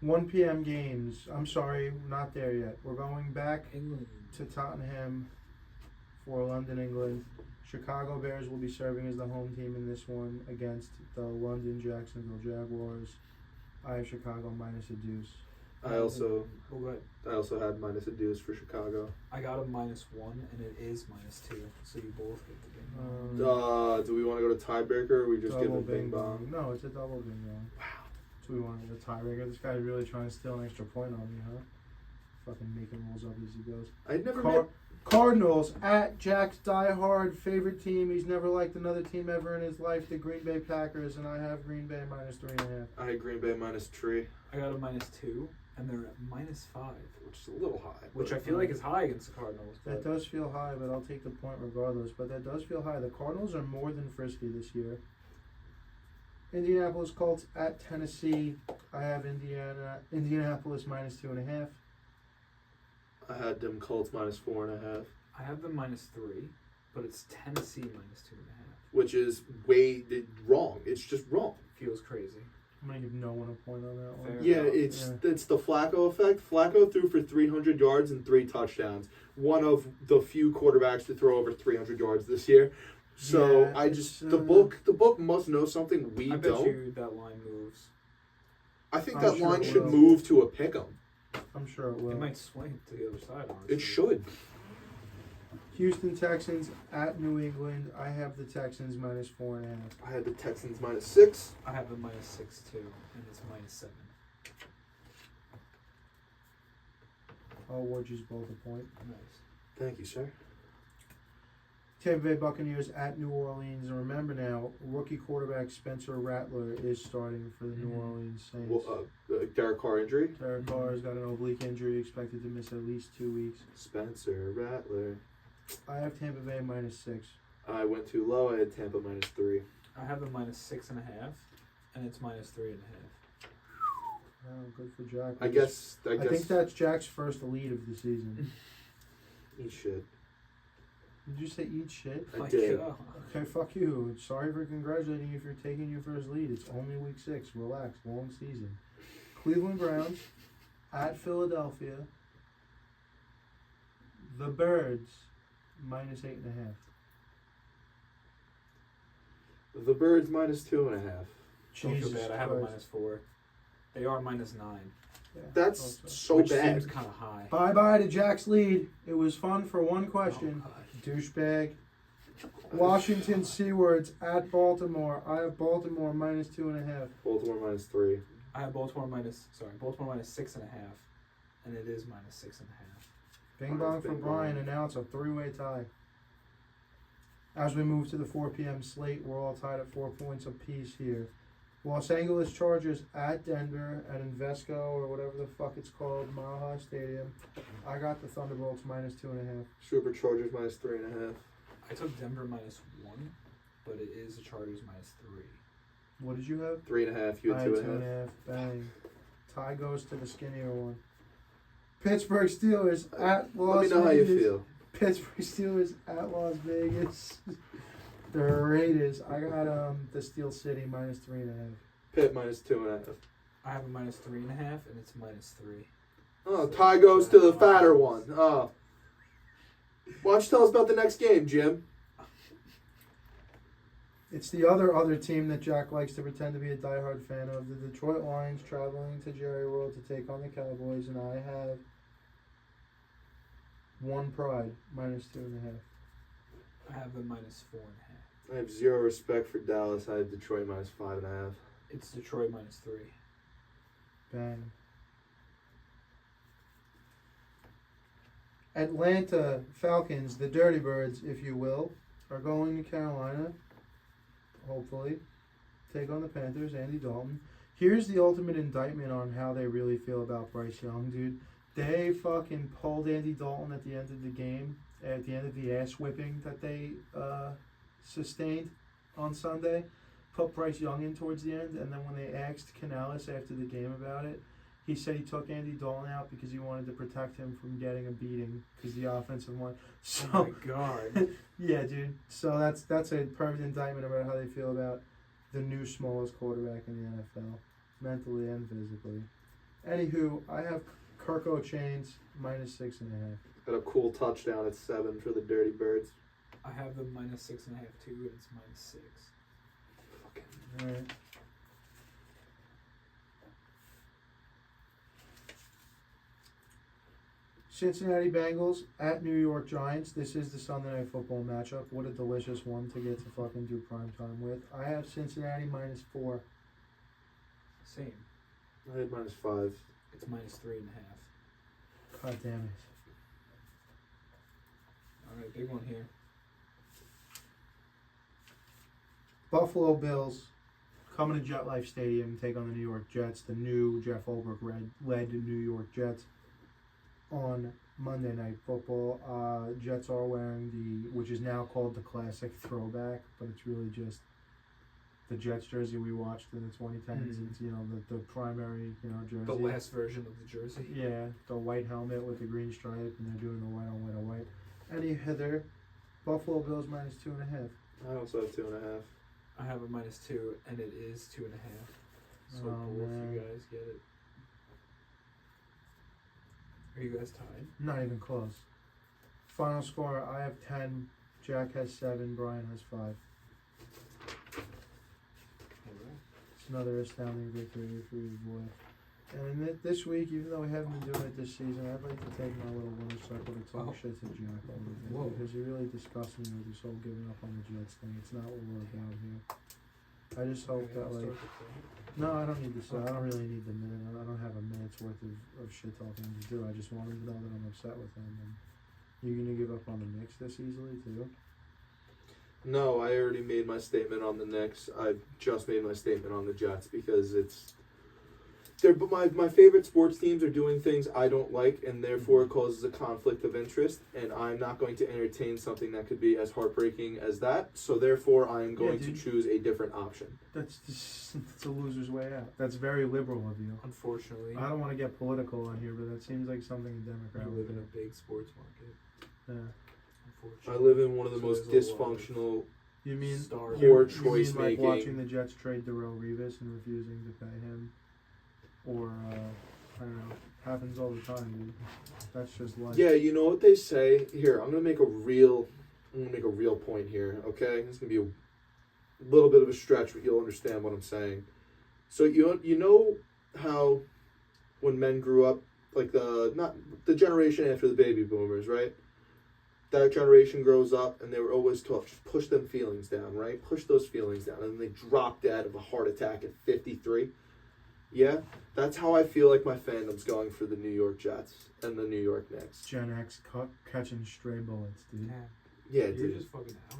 1 p.m. games. I'm sorry, not there yet. We're going back England. to Tottenham for London, England. Chicago Bears will be serving as the home team in this one against the London Jacksonville Jaguars. I have Chicago minus a deuce. I also Oh, go ahead. had minus a deuce for Chicago. I got a minus 1, and it is minus 2. So you both get the game. Do we want to go to tiebreaker or we just give double it bing bong? No, it's a double bing bong. Wow. So we want to get a tiebreaker. This guy's really trying to steal an extra point on me, huh? Fucking making rules up as he goes. I never met. Cardinals at Jack's diehard favorite team. He's never liked another team ever in his life, the Green Bay Packers, and I have Green Bay minus 3.5. I had Green Bay minus 3, I got a minus 2, and they're at minus 5. which is a little high. Which but- I feel like is high against the Cardinals. That does feel high, but I'll take the point regardless. But that does feel high. The Cardinals are more than frisky this year. Indianapolis Colts at Tennessee. I have Indianapolis minus 2.5. I had them Colts minus 4.5, I have them minus 3, but it's Tennessee minus 2.5. which is way wrong. It's just wrong. Feels crazy. I'm gonna give no one a point on that one. Fair. Yeah, enough. it's the Flacco effect. Flacco threw for 300 yards and 3 touchdowns. One of the few quarterbacks to throw over 300 yards this year. So Yeah, I just it's, the book must know something we I bet don't. you that line moves. I think I'm that sure line it should will. move to a pick 'em. I'm sure it will. It might swing to the other side, honestly. It should. Houston Texans at New England. I have the Texans minus 4.5. I had the Texans minus 6. I have them minus 6 too, and it's minus 7. I'll award you both a point. Nice. Thank you, sir. Tampa Bay Buccaneers at New Orleans. And remember now, rookie quarterback Spencer Rattler is starting for the New Mhm. Orleans Saints. Well, Derek Carr injury. Derek Carr has got an oblique injury, expected to miss at least 2 weeks. Spencer Rattler. I have Tampa Bay minus 6. I went too low. I had Tampa minus 3. I have them minus 6.5, and it's minus 3.5. Oh, good for Jack. I guess. I think that's Jack's first lead of the season. he should. Did you say eat shit? I My did. God. Okay, fuck you. Sorry for congratulating you if you're taking your first lead. It's only week 6. Relax. Long season. Cleveland Browns at Philadelphia. The Birds minus 8.5. The Birds minus 2.5. Don't feel Jesus bad. I have them Christ. minus 4. They are minus 9, Yeah, That's also. so which bad. seems kind of high. Bye bye to Jack's lead. It was fun for one question. Oh, God. Douchebag. Washington Seawards at Baltimore. I have Baltimore minus 2.5. Baltimore minus 3. I have Baltimore minus 6.5, and it is minus 6.5. Bing bong for Bing Bryan. bong. Announce a 3-way tie. As we move to the 4 p.m. slate, we're all tied at 4 points apiece here. Los Angeles Chargers at Denver at Invesco or whatever the fuck it's called, Mile High Stadium. I got the Thunderbolts minus 2.5. Superchargers minus 3.5. I took Denver minus 1, but it is the Chargers minus 3. What did you have? 3.5. You I had had 2.5. 2.5. Bang. Tie goes to the skinnier one. Pittsburgh Steelers at Las Let me know how you Vegas. feel. Pittsburgh Steelers at Las Vegas. The Raiders. I got the Steel City minus 3.5. Pitt minus 2.5. I have a minus 3.5, and it's minus 3. Oh, tie goes to the fatter one. Oh. Why don't you tell us about the next game, Jim? It's the other team that Jack likes to pretend to be a diehard fan of. The Detroit Lions traveling to Jerry World to take on the Cowboys, and I have One Pride minus 2.5. I have a minus 4.5. I have zero respect for Dallas. I have Detroit minus 5.5. It's Detroit minus 3. Bang. Atlanta Falcons, the Dirty Birds, if you will, are going to Carolina. Hopefully, take on the Panthers. Andy Dalton. Here's the ultimate indictment on how they really feel about Bryce Young, dude. They fucking pulled Andy Dalton at the end of the game, at the end of the ass whipping that they sustained on Sunday. Put Bryce Young in towards the end, and then when they asked Canales after the game about it, he said he took Andy Dalton out because he wanted to protect him from getting a beating because the offensive line. So, Oh my god. yeah, dude. So that's a perfect indictment about how they feel about the new smallest quarterback in the NFL, mentally and physically. Anywho, I have Kirko Chains minus 6.5. Got a cool touchdown at 7 for the Dirty Birds. I have them minus 6.5 too, and it's minus 6. All right. Cincinnati Bengals at New York Giants. This is the Sunday Night Football matchup. What a delicious one to get to fucking do prime time with. I have Cincinnati minus 4. Same. I had minus 5. It's minus 3.5. God damn it. Alright, big one here. Buffalo Bills coming to MetLife Stadium, take on the New York Jets, the new Jeff Ulbrich led New York Jets on Monday Night Football. Jets are wearing which is now called the Classic Throwback, but it's really just the Jets jersey we watched in the 2010s. It's, the primary, jersey. The last version of the jersey. Yeah, the white helmet with the green stripe, and they're doing the white on white on white. Any hither, Buffalo Bills minus 2.5. I also have 2.5. I have a minus 2, and it is 2.5. So Oh, both man. you guys get it. Are you guys tied? Not even close. Final score, I have 10, Jack has 7, Bryan has 5. Alright. It's another astounding victory for you, boy. And this week, even though we haven't been doing it this season, I'd like to take my little winner circle to talk shit to Jack a little bit. Whoa. Because you're really disgusting me with this whole giving up on the Jets thing. It's not what we're about here. I just hope that, I'll like... start the play. No, I don't need this. I don't really need the minute. I don't have a minute's worth of shit talking to do. I just want him to know that I'm upset with him. And you're going to give up on the Knicks this easily, too? No, I already made my statement on the Knicks. I just made my statement on the Jets because my favorite sports teams are doing things I don't like, and therefore it causes a conflict of interest, and I'm not going to entertain something that could be as heartbreaking as that, so therefore I am going to choose a different option. That's a loser's way out. That's very liberal of you. Unfortunately, I don't want to get political on here, but that seems like something a Democrat you would live in do. a big sports market. Yeah. I Unfortunately. live in one of the So most there's a lot of dysfunctional... You mean stars. Poor you choice mean like making. watching the Jets trade Darrelle Revis and refusing to pay him? Or, I don't know. Happens all the time, dude. That's just life. Yeah, you know what they say? Here, I'm gonna make a real point here, okay? It's gonna be a little bit of a stretch, but you'll understand what I'm saying. So you know how when men grew up, like not the generation after the baby boomers, right? That generation grows up and they were always taught, just push them feelings down, right? Push those feelings down. And then they drop dead of a heart attack at 53. Yeah, that's how I feel like my fandom's going for the New York Jets and the New York Knicks. Gen X catching stray bullets, dude. Yeah, Yeah, you're dude. just fucking out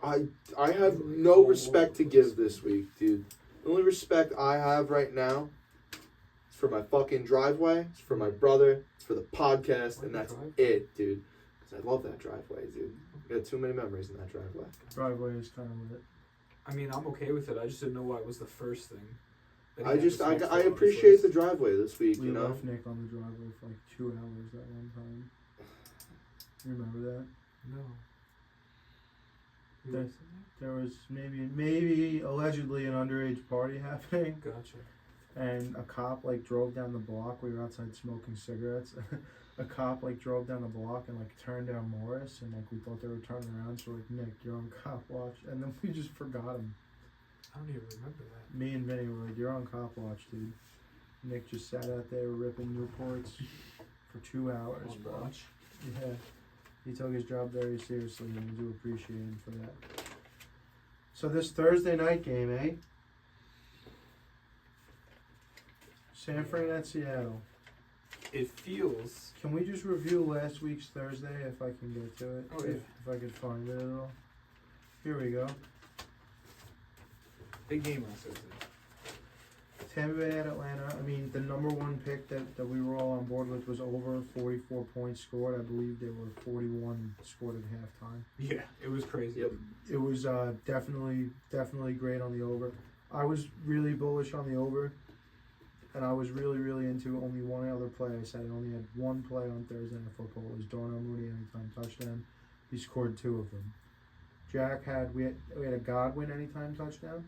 here today. I have no respect to give this week, dude. The only respect I have right now is for my fucking driveway, it's for my brother, it's for the podcast, and that's it, dude. Because I love that driveway, dude. I got too many memories in that driveway. Driveway is kind of lit. I mean, I'm okay with it. I just didn't know why it was the first thing. But he I had just the I, switch I for appreciate his the list. driveway this week. We You know. left Nick on the driveway for like 2 hours that one time. You remember that? No. Who That- was in There was maybe allegedly an underage party happening, there? Gotcha. and a cop like drove down the block. We were outside smoking cigarettes. A cop like drove down the block and like turned down Morris, and like we thought they were turning around. So like, Nick, you're on cop watch, and then we just forgot him. I don't even remember that. Me and Vinny were like, you're on cop watch, dude. Nick just sat out there ripping Newports for 2 hours, On bro. watch. Yeah, he took his job very seriously, and we do appreciate him for that. So this Thursday night game, eh? San Fran at Seattle. It feels. Can we just review last week's Thursday if I can get to it? Oh, yeah. If I could find it at all. Here we go. Big game last Thursday. Tampa Bay at Atlanta. I mean, the number one pick that we were all on board with was over 44 points scored. I believe there were 41 scored at halftime. Yeah, it was crazy. Yep. It was definitely great on the over. I was really bullish on the over, and I was really into only one other play. I said I only had one play on Thursday Night Football. It was Darnell Mooney anytime touchdown. He scored 2 of them. Jack we had a Godwin anytime touchdown.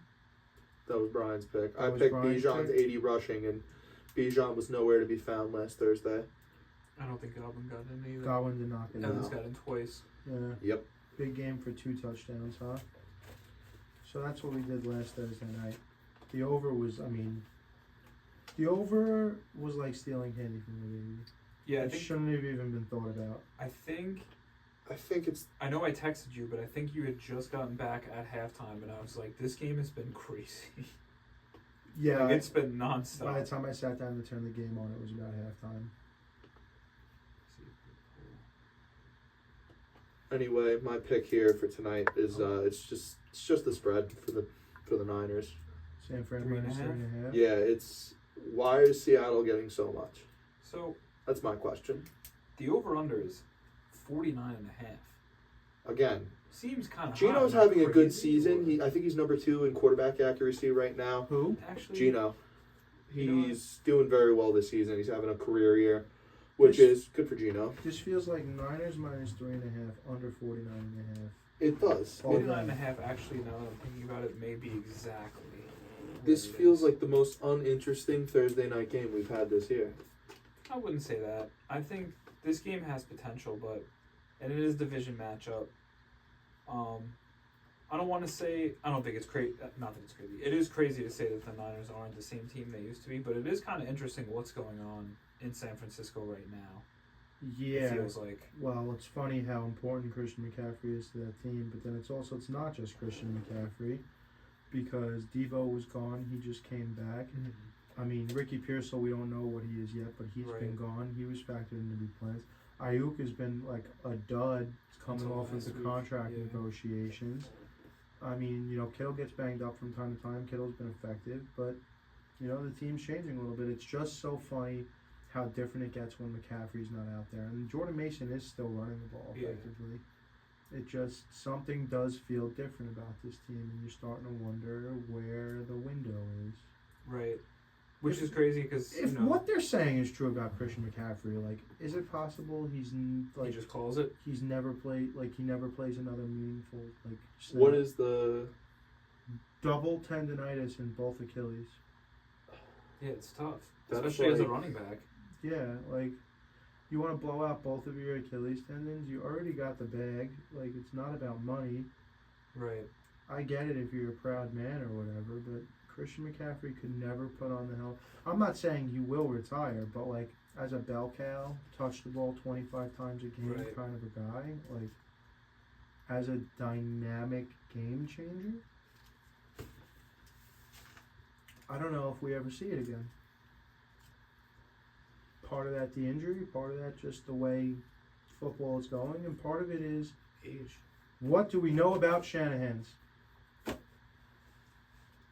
That was Brian's pick. I That was picked Brian's Bijan's pick? 80 rushing, and Bijan was nowhere to be found last Thursday. I don't think Godwin got in either. Godwin did not get Evans in. got in twice. Yeah, Yep. big game for 2 touchdowns, huh? So that's what we did last Thursday night. The over was like stealing candy from the baby. Yeah, It shouldn't have even been thought about. I think. I think it's I know I texted you, but I think you had just gotten back at halftime, and I was like, "This game has been crazy. Yeah, Like, it's been nonstop." by the time I sat down to turn the game on, it was about halftime. anyway. My pick here for tonight is it's just the spread for the Niners. San Fran 3.5? minus 3.5. Yeah, it's why is Seattle getting so much? So That's my question. the over/under is 49.5. Again, Seems kind of. Gino's having a good season. I think he's number 2 in quarterback accuracy right now. Who? Actually, Gino. You know He's doing very well this season. He's having a career year, which This- is good for Gino. This feels like Niners minus 3.5, under 49.5. It does. Oh, 49.5. Actually, now that I'm thinking about it, may be exactly. This where it feels is. like the most uninteresting Thursday night game we've had this year. I wouldn't say that. I think this game has potential, and it is a division matchup. I don't want to say. I don't think it's crazy. Not that it's crazy. It is crazy to say that the Niners aren't the same team they used to be, but it is kind of interesting what's going on in San Francisco right now. It Yeah. feels like. Well, it's funny how important Christian McCaffrey is to that team, but then it's not just Christian McCaffrey, because Devo was gone. He just came back. I mean, Ricky Pearsall, we don't know what he is yet, but he's been Right. gone. He was factored into the plans. Ayuk has been like a dud coming Until off of last the week, contract yeah. negotiations. I mean, Kittle gets banged up from time to time. Kittle's been effective, but, the team's changing a little bit. It's just so funny how different it gets when McCaffrey's not out there. And Jordan Mason is still running the ball Yeah. effectively. It just, something does feel different about this team, and you're starting to wonder where the window is. Right. Which is crazy because If what they're saying is true about Christian McCaffrey, like, is it possible he just calls it. he never plays another meaningful snap? What is the? Double tendonitis in both Achilles? Yeah, it's tough, That's especially as a like- running back. Yeah, like, you want to blow out both of your Achilles tendons, you already got the bag. Like, it's not about money. Right. I get it if you're a proud man or whatever, but Christian McCaffrey could never put on the helmet. I'm not saying he will retire, but like as a bell cow, touch the ball 25 times a game Right. kind of a guy, like as a dynamic game changer, I don't know if we ever see it again. Part of that the injury, part of that just the way football is going, and part of it is Age. what do we know about Shanahan's?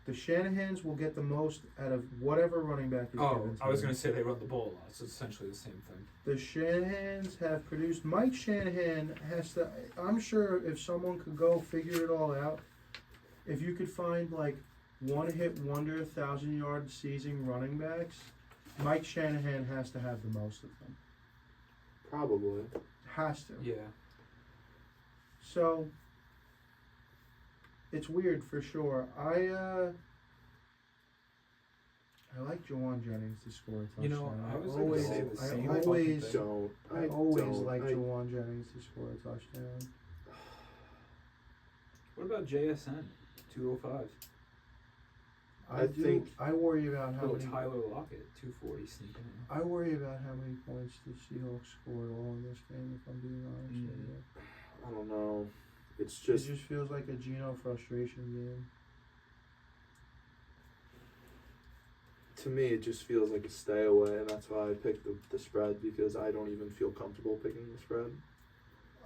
The Shanahans will get the most out of whatever running back is Oh, given to I was them. going to say they run the ball a lot, so it's essentially the same thing. The Shanahans have produced. Mike Shanahan has to. I'm sure if someone could go figure it all out, if you could find like one-hit wonder, 1,000-yard season running backs, Mike Shanahan has to have the most of them. Probably. Has to. Yeah. So, it's weird for sure. I like Jawan Jennings to score a touchdown. You know, I was always, gonna say the same I always, fucking thing. I always like Jawan Jennings to score a touchdown. What about JSN? 205. I worry about how Little many. Tyler Lockett, 240 sneaking in. I worry about how many points the Seahawks scored all in this game. If I'm being honest with you, I don't know. It it just feels like a Geno frustration game. To me, it just feels like a stay away, and that's why I picked the spread, because I don't even feel comfortable picking the spread.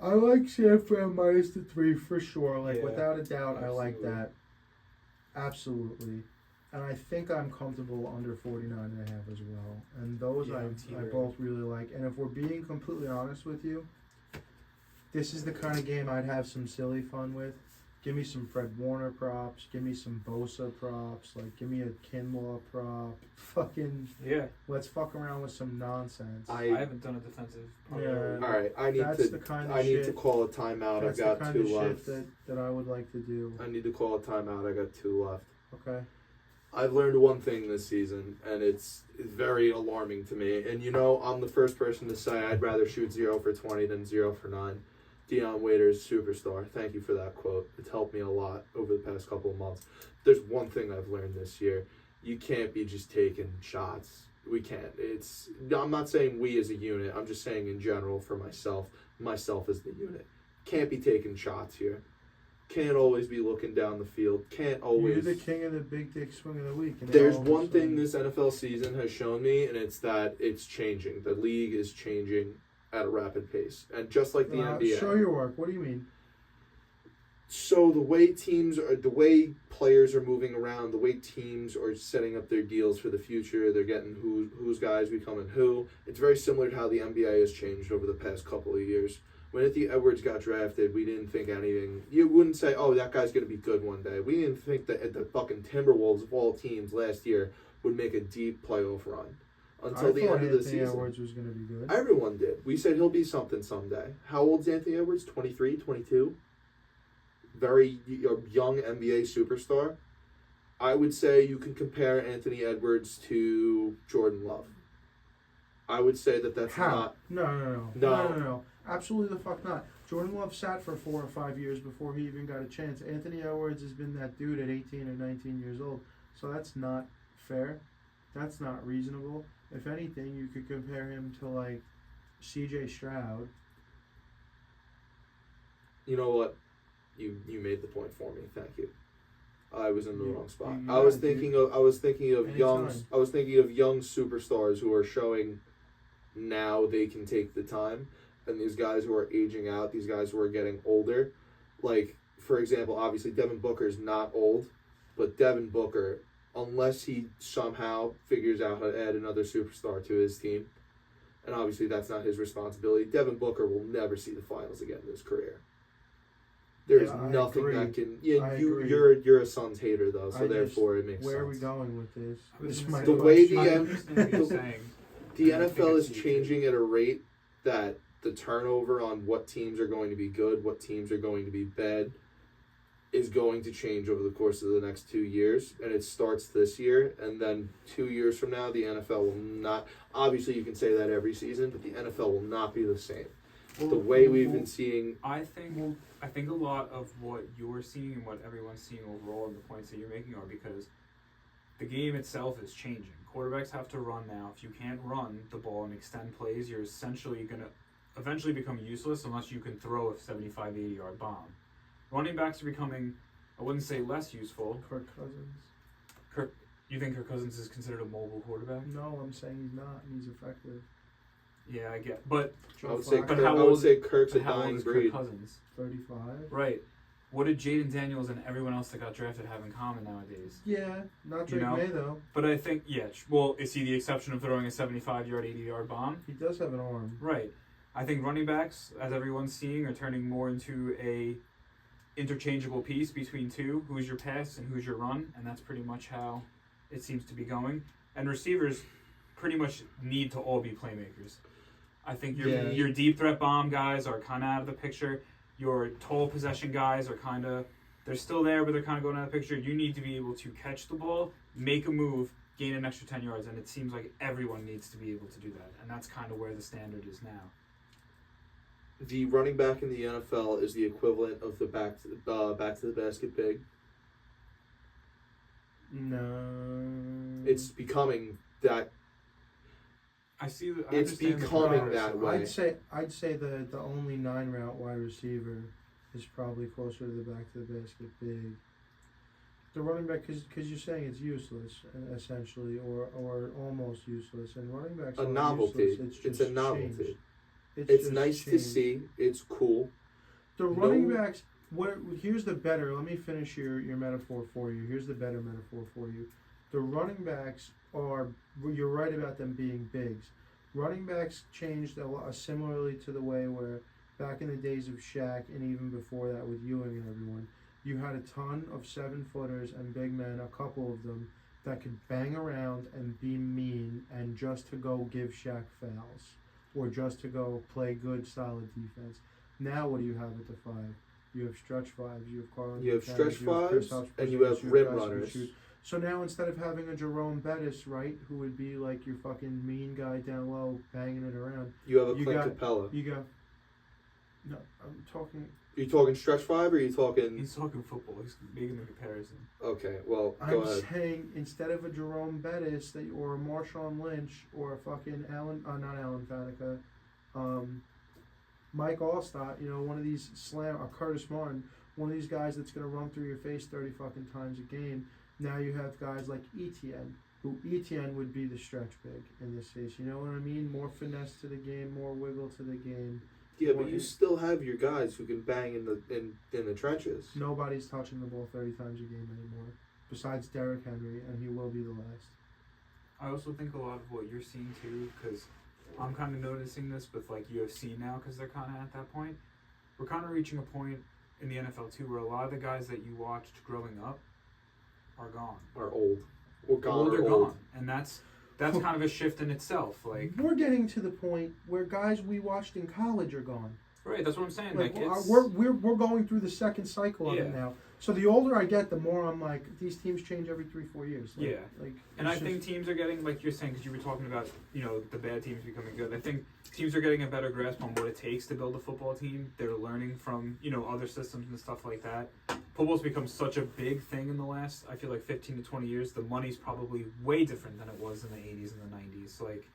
I like San Fran minus the 3 for sure. Like, Yeah, without a doubt, I like absolutely. that. Absolutely. And I think I'm comfortable under 49.5 as well. And those Yeah, I I'm teetering. both really like. And if we're being completely honest with you, this is the kind of game I'd have some silly fun with. Give me some Fred Warner props. Give me some Bosa props. Like, give me a Kinlaw prop. Fucking, Yeah. let's fuck around with some nonsense. I haven't done a defensive parlay. Yeah. All right, I need That's the kind of I need shit- to call a timeout. That's I've got the kind 2 of left. shit that I would like to do. I need to call a timeout. I got 2 left. Okay. I've learned one thing this season, and it's very alarming to me. And you know, I'm the first person to say I'd rather shoot 0 for 20 than 0 for 9. Deion Waiters, superstar. Thank you for that quote. It's helped me a lot over the past couple of months. There's one thing I've learned this year. You can't be just taking shots. We can't. I'm not saying we as a unit. I'm just saying in general for myself as the unit. Can't be taking shots here. Can't always be looking down the field. Can't always. You're the king of the big dick swing of the week. And There's all of a one thing sudden- this NFL season has shown me, and it's that it's changing. The league is changing at a rapid pace. And just like the NBA. Show your work. What do you mean? So the way players are moving around, the way teams are setting up their deals for the future, they're getting whose guys becoming who. It's very similar to how the NBA has changed over the past couple of years. When Anthony Edwards got drafted, we didn't think anything. You wouldn't say, "Oh, that guy's going to be good one day." We didn't think that the fucking Timberwolves of all teams last year would make a deep playoff run until the end of the Anthony season. Edwards was going to be good. Everyone did. We said he'll be something someday. How old's Anthony Edwards? 23, 22? Very young NBA superstar. I would say you can compare Anthony Edwards to Jordan Love. I would say that's How? not. No. Absolutely the fuck not. Jordan Love sat for 4 or 5 years before he even got a chance. Anthony Edwards has been that dude at 18 or 19 years old. So that's not fair. That's not reasonable. If anything, you could compare him to, like, CJ Stroud. You know what? You made the point for me. Thank you. I was in the wrong spot. you I was gotta thinking of young Anytime. superstars who are showing now they can take the time, and these guys who are aging out, these guys who are getting older. Like, for example, obviously Devin Booker's not old, but Devin Booker, unless he somehow figures out how to add another superstar to his team, and obviously that's not his responsibility, Devin Booker will never see the finals again in his career. There's Yeah, I nothing agree. that can. Yeah, I you agree. you're a Suns hater though, so I therefore it makes Where sense. are we going with this? I was This gonna might say, The way question- the I understand what you're saying. The I think NFL I is see it changing at a rate that the turnover on what teams are going to be good, what teams are going to be bad, is going to change over the course of the next 2 years. And it starts this year, and then 2 years from now, the NFL will not. Obviously, you can say that every season, but the NFL will not be the same. The way we've been seeing. I think a lot of what you're seeing and what everyone's seeing overall, and the points that you're making, are because the game itself is changing. Quarterbacks have to run now. If you can't run the ball and extend plays, you're essentially going to eventually become useless unless you can throw a 75, 80-yard bomb. Running backs are becoming, I wouldn't say less useful. Kirk Cousins. You think Kirk Cousins is considered a mobile quarterback? No, I'm saying he's not. He's effective. Yeah, I get. But I would say, Flacco, But how I old would say Kirk's a how old dying is breed. Kirk Cousins? 35. Right. What did Jaden Daniels and everyone else that got drafted have in common nowadays? Yeah, not You Drake know? May though. But I think, well, is he the exception of throwing a 75-yard, 80-yard bomb? He does have an arm. Right. I think running backs, as everyone's seeing, are turning more into a interchangeable piece between two. Who's your pass and who's your run, and that's pretty much how it seems to be going. And receivers pretty much need to all be playmakers. I think your deep threat bomb guys are kind of out of the picture. Your total possession guys are kind of, they're still there, but they're kind of going out of the picture. You need to be able to catch the ball, make a move, gain an extra 10 yards, and it seems like everyone needs to be able to do that, and that's kind of where the standard is now. The running back in the NFL is the equivalent of the back to the basket big. No. It's becoming that. I see. It's becoming that way. I'd say the only 9-route wide receiver is probably closer to the back to the basket big. The running back, because you're saying it's useless essentially, or almost useless, and running backs A are novelty. Useless. It's a novelty. Changed. It's just nice to changed. see. It's cool. The running backs. Here's the better. Let me finish your metaphor for you. Here's the better metaphor for you. The running backs are. You're right about them being bigs. Running backs changed a lot, similarly to the way where back in the days of Shaq and even before that with Ewing and everyone, you had a ton of 7-footers and big men, a couple of them, that could bang around and be mean and just to go give Shaq fouls or just to go play good, solid defense. Now what do you have at the 5? You have stretch 5s, you have Carlin. You have Buchanan, stretch you have 5s, Kristaps and you Porzingis, have you rim guys who can runners. shoot. So now instead of having a Jerome Bettis, right, who would be like your fucking mean guy down low, banging it around, You have a You Clint got- Capella. you go. No, I'm talking. Are you talking stretch 5 or are you talking? He's talking football. He's making the comparison. Okay, well, go I'm ahead. saying instead of a Jerome Bettis or a Marshawn Lynch or a fucking not Alan Faneca, Mike Allstott, one of these or Curtis Martin, one of these guys that's gonna run through your face 30 fucking times a game. Now you have guys like Etienne, who Etienne would be the stretch big in this case. You know what I mean? More finesse to the game, more wiggle to the game. Yeah, but you still have your guys who can bang in the trenches. Nobody's touching the ball 30 times a game anymore, besides Derrick Henry, and he will be the last. I also think a lot of what you're seeing too, because I'm kind of noticing this with like UFC now, because they're kind of at that point. We're kind of reaching a point in the NFL too, where a lot of the guys that you watched growing up are gone. Are old. Or gone. They're or old. gone, and that's kind of a shift in itself. Like We're getting to the point where guys we watched in college are gone. right, that's what I'm saying. Like, Like it's, we're going through the second cycle of it Yeah. now. So the older I get, the more I'm like, these teams change every 3-4 years. Like, Yeah. Like, and I it's think just- teams are getting, like you're saying, because you were talking about, the bad teams becoming good. I think teams are getting a better grasp on what it takes to build a football team. They're learning from, other systems and stuff like that. Football's become such a big thing in the last, I feel like 15 to 20 years. The money's probably way different than it was in the 80s and the 90s. Like,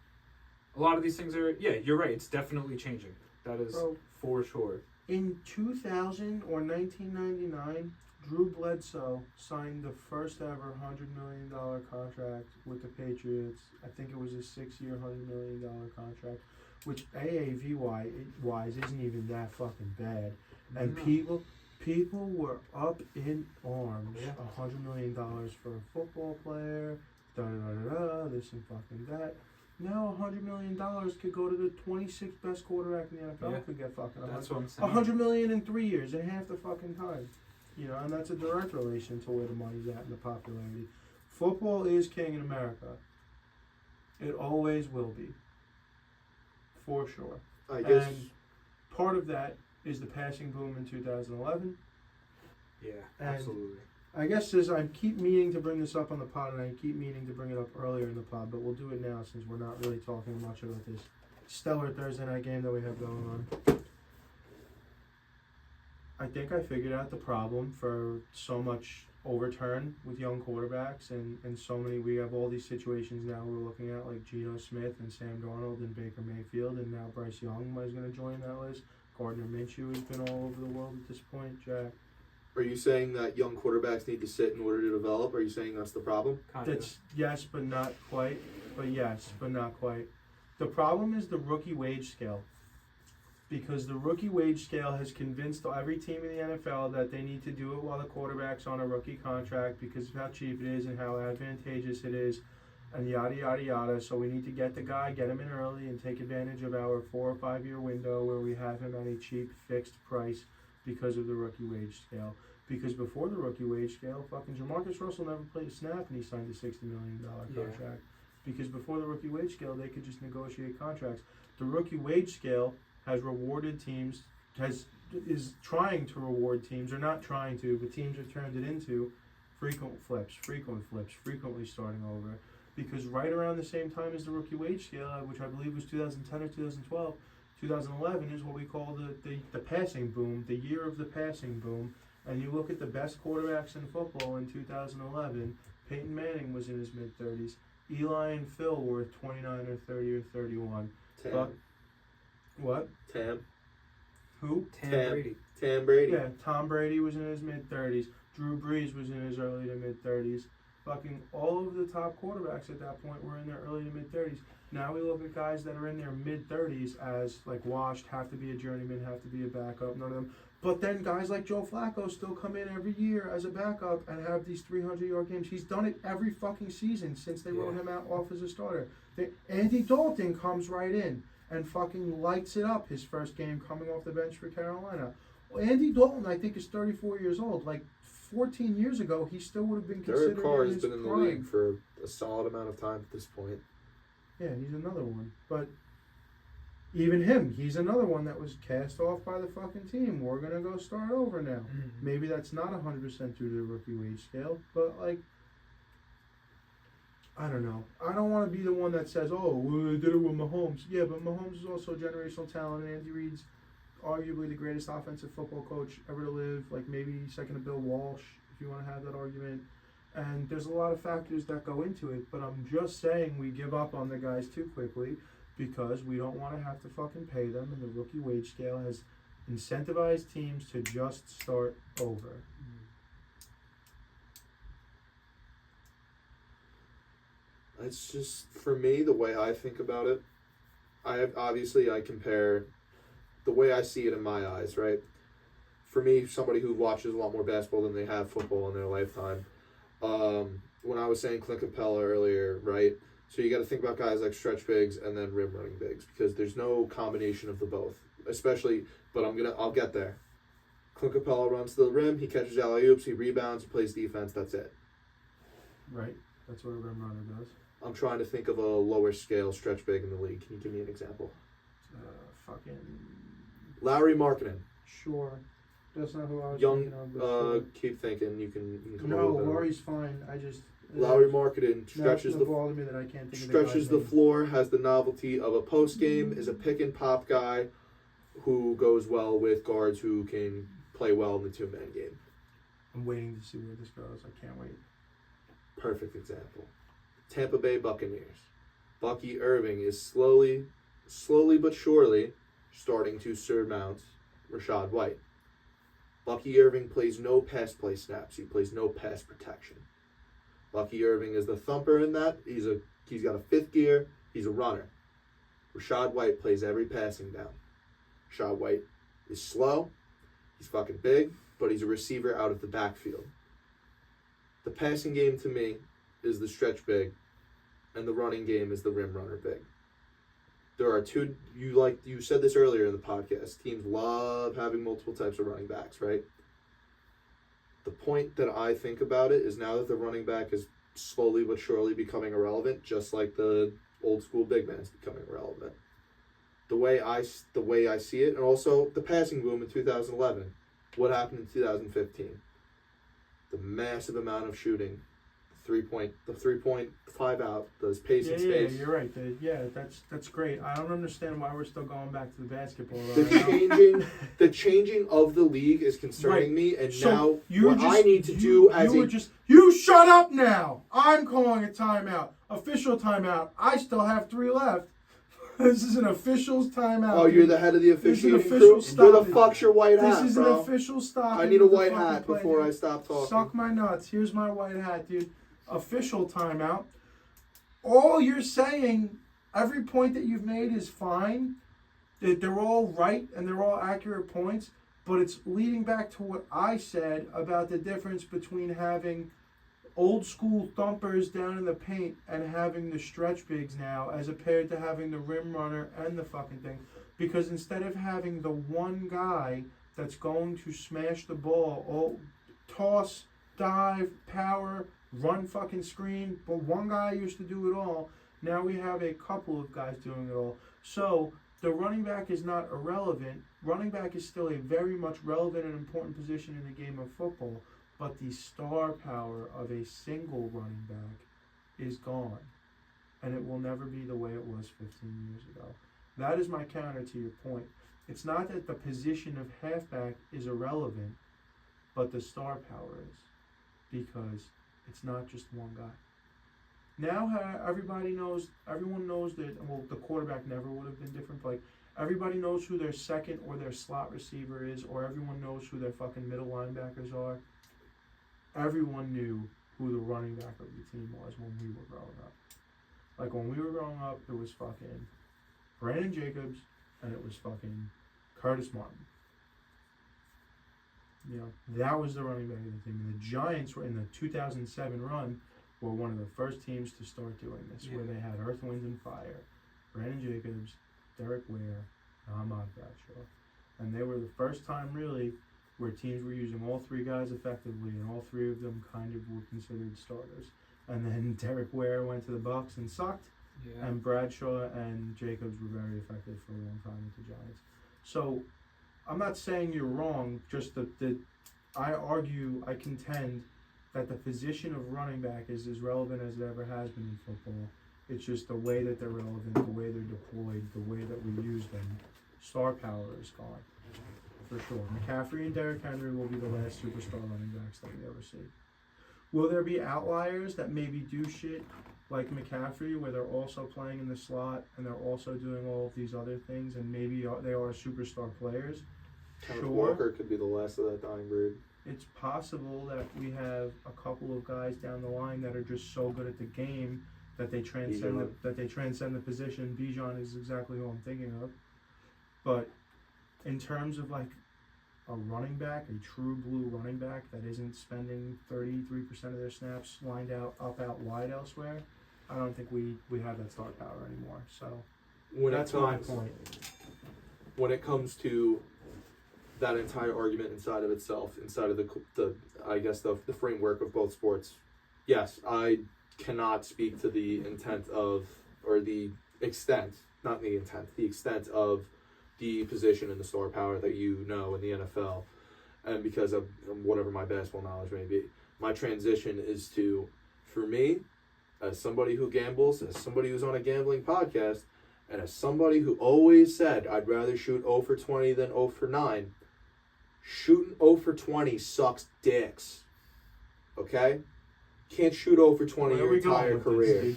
a lot of these things are, you're right. It's definitely changing. That is Bro, for sure. in 2000 or 1999, Drew Bledsoe signed the first ever $100 million contract with the Patriots. I think it was a 6-year, $100 million contract, which AAV-wise isn't even that fucking bad. And No. people were up in arms. Yeah. $100 million for a football player, this and fucking that. Now $100 million could go to the 26th best quarterback in the NFL. Yeah. Could get fucking That's what I'm saying. $100 million in 3 years, in half the fucking time. And that's a direct relation to where the money's at and the popularity. Football is king in America. It always will be. For sure. I guess. And part of that is the passing boom in 2011. Yeah, And- absolutely. I guess I keep meaning to bring this up on the pod, and I keep meaning to bring it up earlier in the pod, but we'll do it now since we're not really talking much about this stellar Thursday night game that we have going on. I think I figured out the problem for so much overturn with young quarterbacks and so many. We have all these situations now we're looking at, like Geno Smith and Sam Darnold and Baker Mayfield, and now Bryce Young is going to join that list. Gardner Minshew has been all over the world at this point. Jack. Are you saying that young quarterbacks need to sit in order to develop? Are you saying that's the problem? Kind of. That's yes, but not quite. But yes, but not quite. The problem is the rookie wage scale. Because the rookie wage scale has convinced every team in the NFL that they need to do it while the quarterback's on a rookie contract because of how cheap it is and how advantageous it is and yada, yada, yada. So we need to get the guy, get him in early and take advantage of our 4 or 5 year window where we have him at a cheap fixed price because of the rookie wage scale. Because before the rookie wage scale, fucking Jamarcus Russell never played a snap and he signed a $60 million contract. Because before the rookie wage scale, they could just negotiate contracts. The rookie wage scale has rewarded teams, is trying to reward teams, or not trying to, but teams have turned it into frequent flips, frequently starting over. Because right around the same time as the rookie wage scale, which I believe was 2010 or 2012, 2011 is what we call the passing boom, the year of the passing boom. And you look at the best quarterbacks in football in 2011, Peyton Manning was in his mid-30s. Eli and Phil were 29 or 30 or 31. What? Tam. Who? Brady. Tam Brady. Yeah, Tom Brady was in his mid-30s. Drew Brees was in his early to mid-30s. Fucking all of the top quarterbacks at that point were in their early to mid-30s. Now we look at guys that are in their mid-30s as, like, washed, have to be a journeyman, have to be a backup, none of them. But then guys like Joe Flacco still come in every year as a backup and have these 300-yard games. He's done it every fucking season since they wrote him out off as a starter. Andy Dalton comes right in and fucking lights it up his first game coming off the bench for Carolina. Andy Dalton, I think, is 34 years old. Like, 14 years ago, he still would have been considered Derek Carr in has his been in the prime. league for a solid amount of time at this point. Yeah, he's another one. But even him, he's another one that was cast off by the fucking team. We're going to go start over now. Mm-hmm. Maybe that's not 100% due to the rookie wage scale, but, like, I don't know. I don't want to be the one that says, oh, well, they did it with Mahomes. Yeah, but Mahomes is also a generational talent, and Andy Reid's arguably the greatest offensive football coach ever to live, like maybe second to Bill Walsh, if you want to have that argument. And there's a lot of factors that go into it, but I'm just saying we give up on the guys too quickly because we don't want to have to fucking pay them, and the rookie wage scale has incentivized teams to just start over. It's just, for me, the way I think about it, I compare the way I see it in my eyes, right? For me, somebody who watches a lot more basketball than they have football in their lifetime, when I was saying Clint Capella earlier, right? So you got to think about guys like stretch bigs and then rim running bigs because there's no combination of the both, especially, but I'll get there. Clint Capella runs to the rim, he catches alley-oops, he rebounds, he plays defense, that's it. Right? That's what a rim runner does. I'm trying to think of a lower scale stretch big in the league. Can you give me an example? Fucking... Larry Markkinen. Sure. That's not who I was Young, thinking of. But sure. keep thinking. You can come No, up with Laurie's fine. I just... Larry Markkinen stretches the ball to me that I can't think stretches of the name. floor, has the novelty of a post game, is a pick and pop guy who goes well with guards who can play well in the 2-man game. I'm waiting to see where this goes. I can't wait. Perfect example. Tampa Bay Buccaneers. Bucky Irving is slowly but surely starting to surmount Rashad White. Bucky Irving plays no pass play snaps. He plays no pass protection. Bucky Irving is the thumper in that. He's got a fifth gear. He's a runner. Rashad White plays every passing down. Rashad White is slow. He's fucking big, but he's a receiver out of the backfield. The passing game to me is the stretch big, and the running game is the rim runner big. There are two, you said this earlier in the podcast, teams love having multiple types of running backs, right? The point that I think about it is now that the running back is slowly but surely becoming irrelevant, just like the old school big man is becoming irrelevant. The way I see it, and also the passing boom in 2011. What happened in 2015? The massive amount of shooting, the 3.5 out, those pace and space. Yeah, you're right. That's great. I don't understand why we're still going back to the basketball. The changing of the league is concerning me, and so now I need to do as you shut up now. I'm calling a timeout, official timeout. I still have 3 left. This is an official's timeout. Oh, you're the head of the officiating crew? Where the fuck's your white hat, This is bro? an official stop. I need a white hat before I stop talking. Suck my nuts. Here's my white hat, dude. Official timeout. All you're saying, every point that you've made is fine. They're all right and they're all accurate points, but it's leading back to what I said about the difference between having old school thumpers down in the paint and having the stretch bigs now as compared to having the rim runner and the fucking thing. Because instead of having the one guy that's going to smash the ball, toss, dive, power, run fucking screen. But one guy used to do it all. Now we have a couple of guys doing it all. So the running back is not irrelevant. Running back is still a very much relevant and important position in the game of football. But the star power of a single running back is gone. And it will never be the way it was 15 years ago. That is my counter to your point. It's not that the position of halfback is irrelevant, but the star power is. Because it's not just one guy. Now everyone knows that, well, the quarterback never would have been different. Like, everybody knows who their second or their slot receiver is, or everyone knows who their fucking middle linebackers are. Everyone knew who the running back of the team was when we were growing up. Like, when we were growing up, it was fucking Brandon Jacobs, and it was fucking Curtis Martin. You know, that was the running back of the team. And the Giants were in the 2007 run, were one of the first teams to start doing this, where they had Earth, Wind, and Fire, Brandon Jacobs, Derek Ware, and Ahmad Bradshaw. And they were the first time, really, where teams were using all three guys effectively, and all three of them kind of were considered starters. And then Derek Ware went to the Bucs and sucked, and Bradshaw and Jacobs were very effective for a long time with the Giants. So, I'm not saying you're wrong, just that I contend that the position of running back is as relevant as it ever has been in football. It's just the way that they're relevant, the way they're deployed, the way that we use them. Star power is gone, for sure. McCaffrey and Derrick Henry will be the last superstar running backs that we ever see. Will there be outliers that maybe do shit like McCaffrey, where they're also playing in the slot and they're also doing all of these other things, and maybe they are superstar players? Kenneth Sure. Walker could be the last of that dying breed. It's possible that we have a couple of guys down the line that are just so good at the game that they transcend the position. Bijan is exactly who I'm thinking of. But in terms of like a running back, a true blue running back that isn't spending 33% of their snaps lined out wide elsewhere, I don't think we have that star power anymore. So that's my point. When it comes to that entire argument inside of itself, inside of the framework of both sports, yes, I cannot speak to the intent of, or the extent, not the intent, the extent of the position and the star power that you know in the NFL, and because of whatever my basketball knowledge may be. My transition is to, for me, as somebody who gambles, as somebody who's on a gambling podcast, and as somebody who always said I'd rather shoot 0 for 20 than 0 for 9, shooting 0 for 20 sucks dicks. Okay? Can't shoot 0 for 20 your entire career.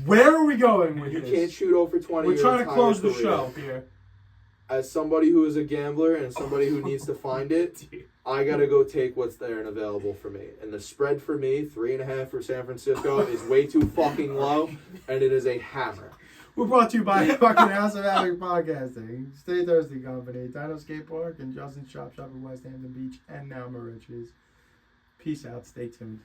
Where are we going with this? You can't shoot 0 for 20 We're your trying to entire close the career. show here. As somebody who is a gambler and somebody who needs to find it, I gotta go take what's there and available for me. And the spread for me, 3.5 for San Francisco, is way too fucking low, and it is a hammer. We're brought to you by fucking House of Havoc Podcasting, Stay Thirsty Company, Dino Skate Park, and Justin's Shop in West Hampton Beach, and now Mauritius. Peace out. Stay tuned.